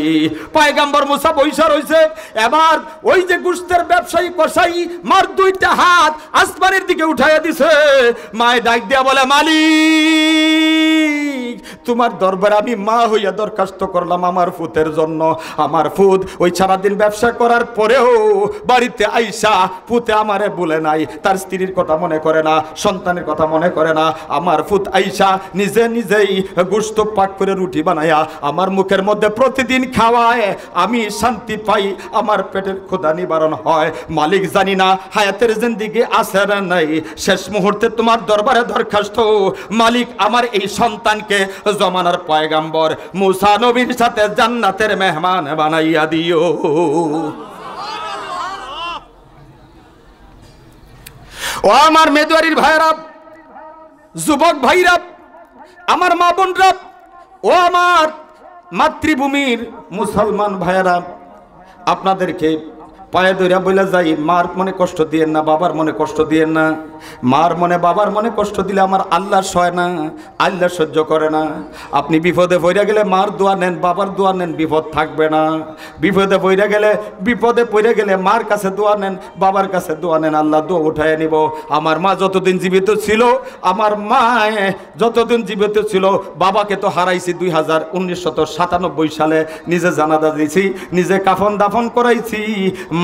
পয়গম্বর মুসা বৈশা রইছে। এবার ওই যে গোশতের ব্যবসায়ী কসাই মার 2টা হাত আসমানের দিকে উঠাইয়া দিছে। মায় ডাক দিয়া বলে, মালিক তোমার দরবারে আমি মা হইয়া দরখাস্ত করলাম আমার ফুতের জন্য। আমার ফুত ওই সারাদিন ব্যবসা করার পরেও বাড়িতে আইসা ফুতে আমারে বলে নাই, তার স্ত্রীর কথা মনে করে না, সন্তানের কথা মনে করে না। আমার ফুত আইসা নিজে নিজেই গোশত পাক করে রুটি বানায়া আমার মুখের মধ্যে প্রতিদিন খাওয়ায়, আমি শান্তি পাই, আমার পেটের ক্ষুধা নিবারণ হয়। মালিক জানি না হায়াতের জিন্দেগি আছে না নাই, শেষ মুহূর্তে তোমার দরবারে দরখাস্ত, মালিক আমার এই সন্তানকে জমানার পয়গাম্বর মুসা নবীর সাথে জান্নাতের মেহমান বানাইয়া দিও। ও আমার মেদুয়ারির ভাইরা, যুবক ভাইরা, আমার মা বোনরা, ও আমার মাতৃভূমির মুসলমান ভাইরা, আপনাদেরকে পায়ে ধরিয়া বলে যাই, মার মনে কষ্ট দিয়েন না, বাবার মনে কষ্ট দিয়েন না। মার মনে বাবার মনে কষ্ট দিলে আমার আল্লাহ সয় না, আল্লাহ সহ্য করে না। আপনি বিপদে পড়ে গেলে মার দোয়া নেন, বাবার দোয়া নেন, বিপদ থাকবে না। বিপদে পড়ে গেলে মার কাছে দোয়া নেন, বাবার কাছে দোয়া নেন, আল্লাহ দোয়া উঠায় নিব। আমার মা যতদিন জীবিত ছিল, আমার মা যতদিন জীবিত ছিল, বাবাকে তো হারাইছি 1997 সালে, নিজে জানাজা দিয়েছি, নিজে কাফন দাফন করাইছি।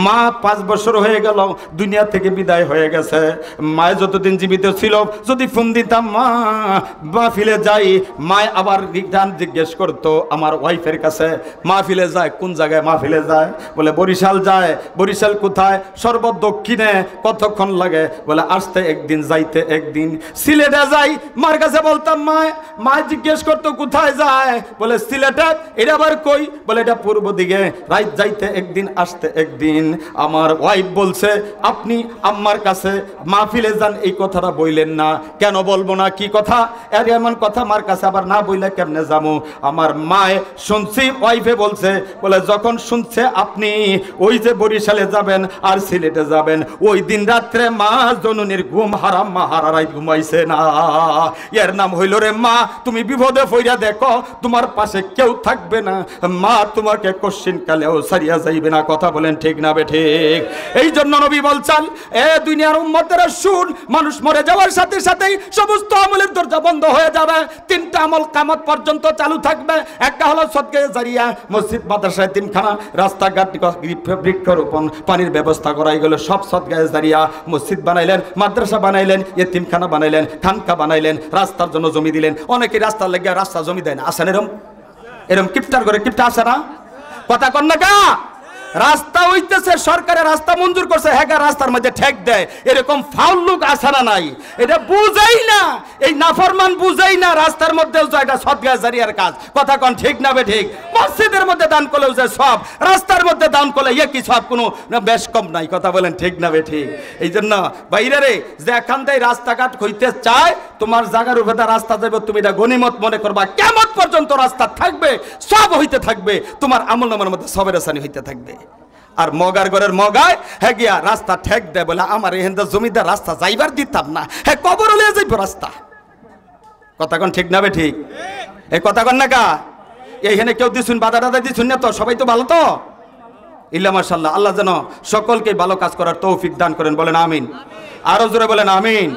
মা 5 বছর হয়ে গেল দুনিয়া থেকে বিদায় হয়ে গেছে। মায় যতদিন জীবিত ছিল যদি ফোন দিতাম মা মাহফিলে যাই, মায় আবার রিটার্ন জিজ্ঞেস করতো আমার ওয়াইফের কাছে, মাহফিলে যায় কোন জায়গায়? মাহফিলে যায় বলে বরিশাল যায়। বরিশাল কোথায়? সর্ব দক্ষিণে। কতক্ষণ লাগে? বলে আসতে একদিন, যাইতে একদিন। সিলেটে যাই, মার কাছে বলতাম মা জিজ্ঞেস করতো কোথায় যায়? বলে সিলেটে। এটা আবার কই? বলে এটা পূর্ব দিকে। রাইত যাইতে একদিন, আসতে একদিন। আমার ওয়াইফ বলছে আপনি আম্মার কাছে মাহফিলে যান, এই কথাটা বইলেন না। কেন বলবো না? কি কথা? আর এমন কথা মার কাছে আবার না বইলে কেমনে যাবো? আমার মায়ে শুনছি, ওয়াইফে বলছে, বলে যখন শুনছে আপনি ওই যে বরিশালে যাবেন আর সিলেটে যাবেন, ওই দিন রাত্রে মা জননীর ঘুম হারাম, মা হারারাই ঘুমাইছে না। এর নাম হইল রে মা তুমি বিপদে পইরা দেখো তোমার পাশে কেউ থাকবে না, মা তোমাকে কোশ্চিন কালেও সারিয়া যাইবে না। কথা বলেন ঠিক না বেঠিক? এই জন্য নবী বলছেন, এ দুনিয়ার উম্মতেরা শুন, মানুষ মরে যাওয়ার সাথে সাথেই সমস্ত আমলের দরজা বন্ধ হয়ে যাবে। 3টা আমল কিয়ামত পর্যন্ত চালু থাকবে। একটা হলো সদকায়ে জারিয়া, মসজিদ মাদ্রাসায় 3খানা, রাস্তাঘাট বৃক্ষরোপণ, পানির ব্যবস্থা করা, এগুলো সব সদকায়ে জারিয়া। মসজিদ বানাইলেন, মাদ্রাসা বানাইলেন, ইতিমখানা বানাইলেন, খানকা বানাইলেন, রাস্তার জন্য জমি দিলেন। অনেকে রাস্তার লেগে রাস্তা জমি দেয় না, আসেন এরম কিপটার করে কিপটা আসে না? কথা কন না কা? রাস্তা হইতেছে, সরকারের রাস্তা মঞ্জুর করছে, হ্যাঁ রাস্তার মধ্যে ঠেক দেয়, এরকম ফাউল লোক আসে না নাই? এটা বুঝাই না, এই নাফরমান বুঝাই না রাস্তার মধ্যেও যায়, এটা সদকায়ে জারিয়ার কাজ। কথা কোন ঠিক না বে ঠিক? মসজিদের মধ্যে দান করলেও যে সব, রাস্তার মধ্যে দান করলে কি সব, কোনো বেশ কম নাই। কথা বলেন ঠিক না বে ঠিক? এই জন্য বাইরে রে যে এখান থেকে রাস্তাঘাট হইতে চায়, তোমার জায়গার উপরে রাস্তা যাবে, তুমি এটা গনিমত মনে করবা। কিয়ামত পর্যন্ত রাস্তা থাকবে, সব হইতে থাকবে, তোমার আমল নামার মধ্যে সবের আসানি হইতে থাকবে। আর মগার ঘরের মগায় হ্যাঁ গিয়া রাস্তা ঠেক দেয়, বলে আমার এখানটা জমিদার রাস্তা যাইবার দিতাম না, হ্যাঁ কবর হলে যাইব রাস্তা। কথা কোন ঠিক না বে ঠিক? এই কথা কোন না কা? এইখানে কেউ দিছুন, বাধা টাধা দিছুন না তো? সবাই তো ভালো তো? ইল্লা মাশাআল্লাহ। আল্লাহ যেন সকলকে ভালো কাজ করার তৌফিক দান করেন, বলেন আমিন। আরো জোরে বলেন আমিন।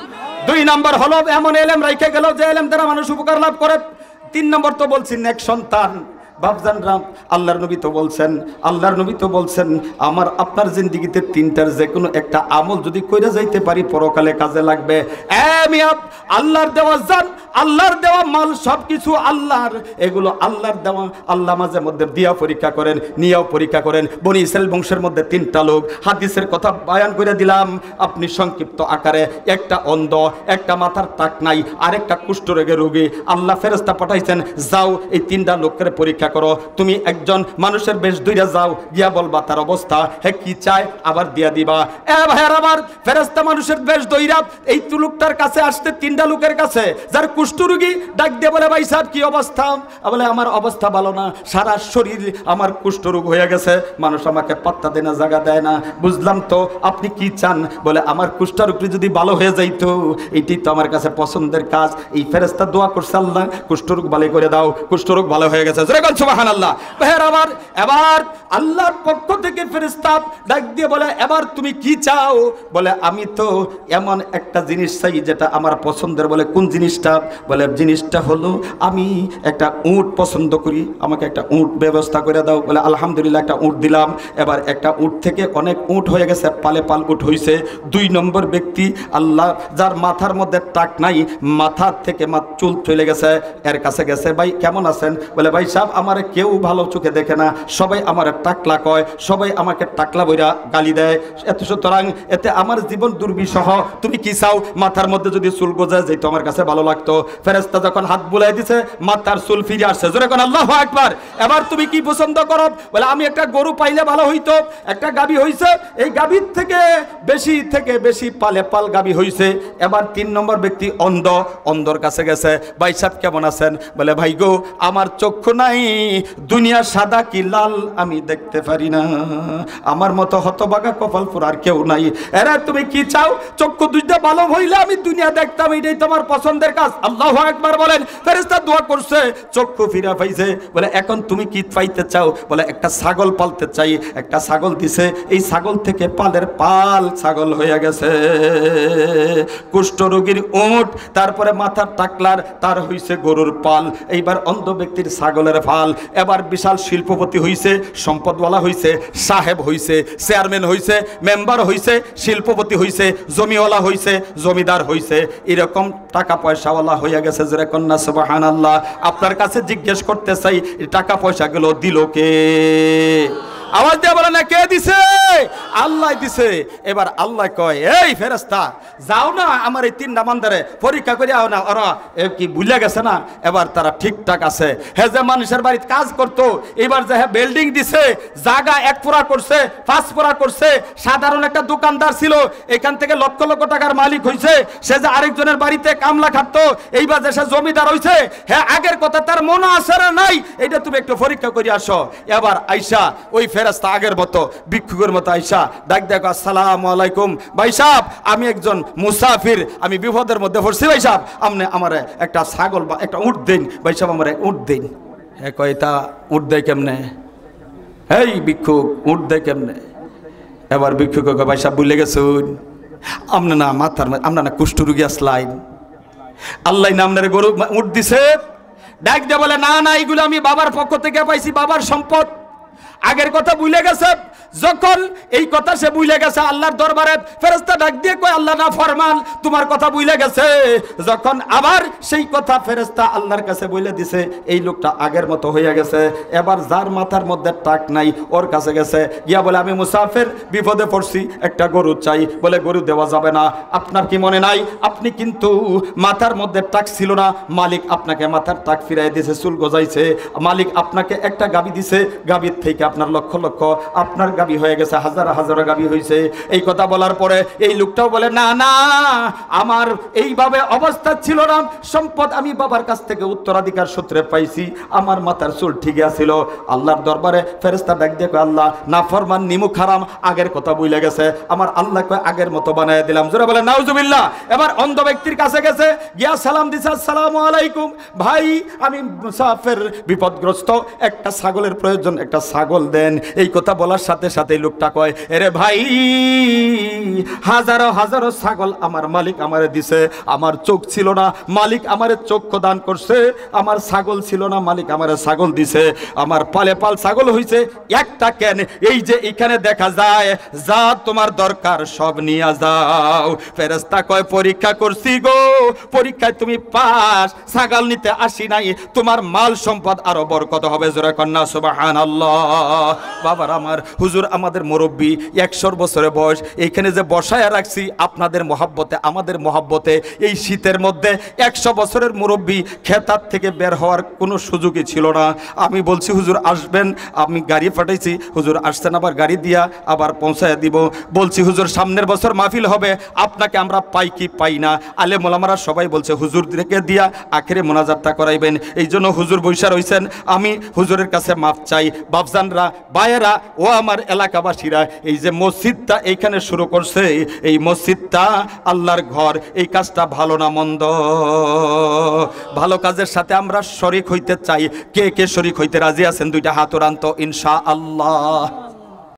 2 নম্বর হলো এমন এলেম রাইখে গেল যে এলেম দ্বারা মানুষ উপকার লাভ করে। 3 নম্বর তো বলছি নেক সন্তান। বাপজান রাম, আল্লাহর নবী তো বলছেন আমার আপনার জিন্দেগিতে 3টার যে কোনো একটা আমল যদি কইরা যাইতে পারি পরকালে কাজে লাগবে। আল্লাহর দেওয়া জান, আল্লাহর দেওয়া মাল সবকিছু আল্লাহর, এগুলো আল্লাহর দেওয়া। আল্লাহ মাঝে মধ্যে দিয়া পরীক্ষা করেন, নিয়াও পরীক্ষা করেন। বনি ইসরাইল বংশের মধ্যে 3টা লোক, হাদিসের কথা বয়ান করে দিলাম আপনি সংক্ষিপ্ত আকারে। একটা অন্ধ, একটা মাথার টাক নাই, আরেকটা কুষ্ঠরোগের রোগী। আল্লাহ ফেরেশতা পাঠাইছেন, যাও এই 3টা লোকের পরীক্ষা করো। তুমি একজন মানুষের বেশ ধইরা যাও, গিয়া বলবা তার অবস্থা, হে কি চায়, আবার দিয়া দিবা। এ ভাইয়ার আমার, ফেরেশতা মানুষের বেশ ধইরা এই লোকটার কাছে আসতে 3টা লোকের কাছে, যার কুষ্ঠরোগী, ডাক দিয়ে বলে ভাই সাহেব কি অবস্থা? বলে আমার অবস্থা ভালো না, সারা শরীর আমার কুষ্ঠরোগ হয়ে গেছে, মানুষ আমাকে পাত্তা দেয় না, জায়গা দেয় না। বুঝলাম তো, আপনি কি চান? বলে আমার কুষ্ঠরোগী যদি ভালো হয়ে যাইতো, এইটাই তো আমার কাছে পছন্দের কাজ। এই ফেরেশতা দোয়া করছে, আল্লাহ কুষ্ঠরোগ ভালো করে দাও। কুষ্ঠরোগ ভালো হয়ে গেছে, সুবহানাল্লাহ। এবার আল্লাহর পক্ষ থেকে ফেরেশতা ডাক দিয়ে বলে এবার তুমি কি চাও? বলে আমি তো এমন একটা জিনিস চাই যেটা আমার পছন্দের। বলে কোন জিনিসটা? বলে জিনিসটা হলো আমি একটা উট পছন্দ করি, আমাকে একটা উট ব্যবস্থা করে দাও। বলে আলহামদুলিল্লাহ একটা উট দিলাম। এবার একটা উট থেকে অনেক উট হয়ে গেছে, পালে পাল উট হয়েছে। 2 নম্বর ব্যক্তি আল্লাহ যার মাথার মধ্যে টাক নাই, মাথার থেকে চুল চলে গেছে, এর কাছে গেছে, ভাই কেমন আছেন? বলে ভাই সাহেব আমার কেউ ভালো চোখে দেখে না, সবাই আমার টাকলা কয়, সবাই আমাকে টাকলা বইরা গালি দেয়, এত সুতরাং এতে আমার জীবন দুর্বিষহ, তুমি কি চাও? মাথার মধ্যে যদি চুল গজায় যেত আমার কাছে ভালো লাগতো। ফেরেশতা যখন হাত বুলাই দিছে মাথার চুল ফিরে আসছে, জোরে কোন আল্লাহু আকবার। এবার তুমি কি পছন্দ করো? বলে আমি একটা গরু পাইলে ভালো হইতো, একটা গাবি হইছে, এই গাবির থেকে বেশি পালে পাল গাবি হইছে। এবার 3 নম্বর ব্যক্তি অন্ধ, অন্ধর কাছে গেছে, ভাই সাহেব কেমন আছেন? বলে ভাই গো আমার চক্ষু নাই, দুনিয়া সাদা কি লাল আমি দেখতে পারি না, আমার মতো হতভাগা কপাল পুরার কেউ নাই। এরা তুমি কি চাও? চক্ষু দুইটা ভালো হইলে আমি দুনিয়া দেখতাম, এটাই তোমার পছন্দের কাজ। আল্লাহু আকবার বলেন। ফেরেশতা দোয়া করছে, চক্ষু ফিরা পাইছে। বলে এখন তুমি কি পাইতে চাও? বলে একটা ছাগল পালতে চাই। একটা ছাগল দিছে, এই ছাগল থেকে পালের পাল ছাগল হয়ে গেছে। কুষ্ঠ রোগীর উট, তারপরে মাথার টাকলার তার হইছে গরুর পাল, এইবার অন্ধ ব্যক্তির ছাগলের পাল। এবার বিশাল শিল্পপতি হইছে, সম্পদওয়ালা হইছে, সাহেব হইছে, চেয়ারম্যান হইছে, মেম্বার হইছে, শিল্পপতি হইছে, জমিওয়ালা হইছে, জমিদার হইছে, এরকম টাকা পয়সাওয়ালা হইয়া গেছে। জোরে কন্যা সুবহানাল্লাহ। আপনার কাছে জিজ্ঞেস করতে চাই, টাকা পয়সাগুলো দিল কে? আওয়াজ দিয়ে বলে না কে দিছে? আল্লাহ দিছে। এবার আল্লাহ কয়, এই ফেরেশতা যাও না আমার এই 3 বান্দারে পরীক্ষা করে আও না, ওরা কি ভুলে গেছে না? এবার তারা ঠিকঠাক আছে। হে যে মানুষের বাড়িতে কাজ করতো, এবার যে বিল্ডিং দিছে, জায়গা 1 পুরা করছে, 5 পুরা করছে। সাধারণ একটা দোকানদার ছিল, এখান থেকে লক্ষ লক্ষ টাকার মালিক হইছে। সে যে আরেকজনের বাড়িতে কামলা খাটতো, এইবার যে সে জমিদার হইছে। হ্যাঁ আগের কথা তার মনে আছে না নাই, এটা তুমি একটু পরীক্ষা করে আসো। এবার আইসা ওই ফেরেশতা আগের মতো ভিক্ষুকের মতো আইসা ডাক দেখো, আসসালামু আলাইকুম ভাই সাহেব, আমি একজন মুসাফির, আমি বিপদের মধ্যে পড়ছি ভাই সাহেব, আপনি আমার একটা ছাগল বা একটা উট দিন ভাই সাহেব, আমার উট দিন। হ্যাঁ কয় তা উট দেয় কেমনে? এই ভিক্ষুক উট দেয় কেমনে? এবার ভিক্ষুক ভাই সাহেব ভুলে গেছুন, আপনি না মাথার আপনার না কুষ্ঠ রোগী আসলাইন, আল্লাহ না আপনার গরু উট দিছে। ডাক দিয়ে বলে না না, এইগুলো আমি বাবার পক্ষ থেকে পাইছি, বাবার সম্পদ। আগের কথা ভুলে গেছে। যখন এই কথা সে ভুলে গেছে, আল্লাহর দরবারে ফেরেশতা ডাক দিয়ে কয়, আল্লাহ না ফরমান তোমার কথা ভুলে গেছে। যখন আবার সেই কথা ফেরেশতা আল্লাহর কাছে বলে দিছে, এই লোকটা আগের মতো হয়ে গেছে। এবার যার মাথার মধ্যে টাক নাই ওর কাছে গেছে, গিয়া বলে আমি মুসাফির, বিপদে পড়ছি, একটা গরু চাই। বলে গরু দেওয়া যাবে না। আপনার কি মনে নাই আপনি কিন্তু মাথার মধ্যে টাক ছিল না, মালিক আপনাকে মাথার টাক ফিরাই দিয়েছে, চুল গজাইছে। মালিক আপনাকে একটা গাবি দিছে, গাবির থেকে আপনার লক্ষ লক্ষ আপনার গাবি হয়ে গেছে, হাজার হাজার গাবি হয়েছে। এই কথা বলার পরে এই লোকটাও বলে না না, আমার এইভাবে অবস্থা ছিল না, সম্পদ আমি বাবার কাছ থেকে উত্তরাধিকার সূত্রে পাইছি, আমার মাথার চুল ঠিক আছিল। আল্লাহর দরবারে ফেরেশতা ডাক দিয়ে কয়, আল্লাহ নাফরমান নিমুখ হারাম, আগের কথা ভুলে গেছে, আমার আল্লাহ কয় আগের মতো বানায় দিলাম। জোরে বলে নাউজুবিল্লাহ। এবার অন্ধ ব্যক্তির কাছে গেছে, গিয়া সালাম দিছে, আসসালামু আলাইকুম ভাই, আমি মুসাফির, বিপদগ্রস্ত, একটা ছাগলের প্রয়োজন, একটা ছাগল দেন। এই কথা বলার সাথে সাথে লোকটা কয়, এরে ভাই হাজারো হাজারো ছাগল আমার মালিক আমারে দিছে, আমার চোখ ছিল না, মালিক আমারে চক্ষু দান করছে, আমার ছাগল ছিল না, মালিক আমারে ছাগল দিছে, আমার পালে পাল ছাগল হইছে, একটা কেন এই যে এখানে দেখা যায়, যা তোমার দরকার সব নিয়ে যাও। ফেরেশতা কয়, পরীক্ষা করছি গো, পরীক্ষায় তুমি পাস, ছাগল নিতে আসি নাই, তোমার মাল সম্পদ আরো বরকত হবে। জোরে কন্যা সুবহানাল্লাহ। বাবার আমার, হুজুর আমাদের মুরব্বী, 100 বছরের বয়স, এইখানে যে বসায় রাখছি আপনাদের মহাব্বতে, আমাদের মহাব্বতে, এই শীতের মধ্যে 100 বছরের মুরব্বী, খেতার থেকে বের হওয়ার কোনো সুযোগই ছিল না। আমি বলছি হুজুর আসবেন, আমি গাড়ি পাঠাইছি, হুজুর আসছেন, আবার গাড়ি দিয়া আবার পৌঁছায় দিব। বলছি হুজুর সামনের বছর মাহফিল হবে, আপনাকে আমরা পাই কি পাই না। আলেম ওলামারা সবাই বলছে হুজুর রেখে দিয়া আখেরে মোনাজাতটা করাইবেন, এই জন্য হুজুর বৈশা রইছেন। আমি হুজুরের কাছে মাফ চাই। বাপজানরা, বায়েরা ও আমার এলাকাবাসীরা, এই যে মসজিদটা এইখানে শুরু করছে, এই মসজিদটা আল্লাহর ঘর, এই কাজটা ভালো না মন্দ? ভালো কাজের সাথে আমরা শরীক হইতে চাই। কে কে শরীক হইতে রাজি আছেন? দুইটা হাত উড়ান তো ইনশাআল্লাহ।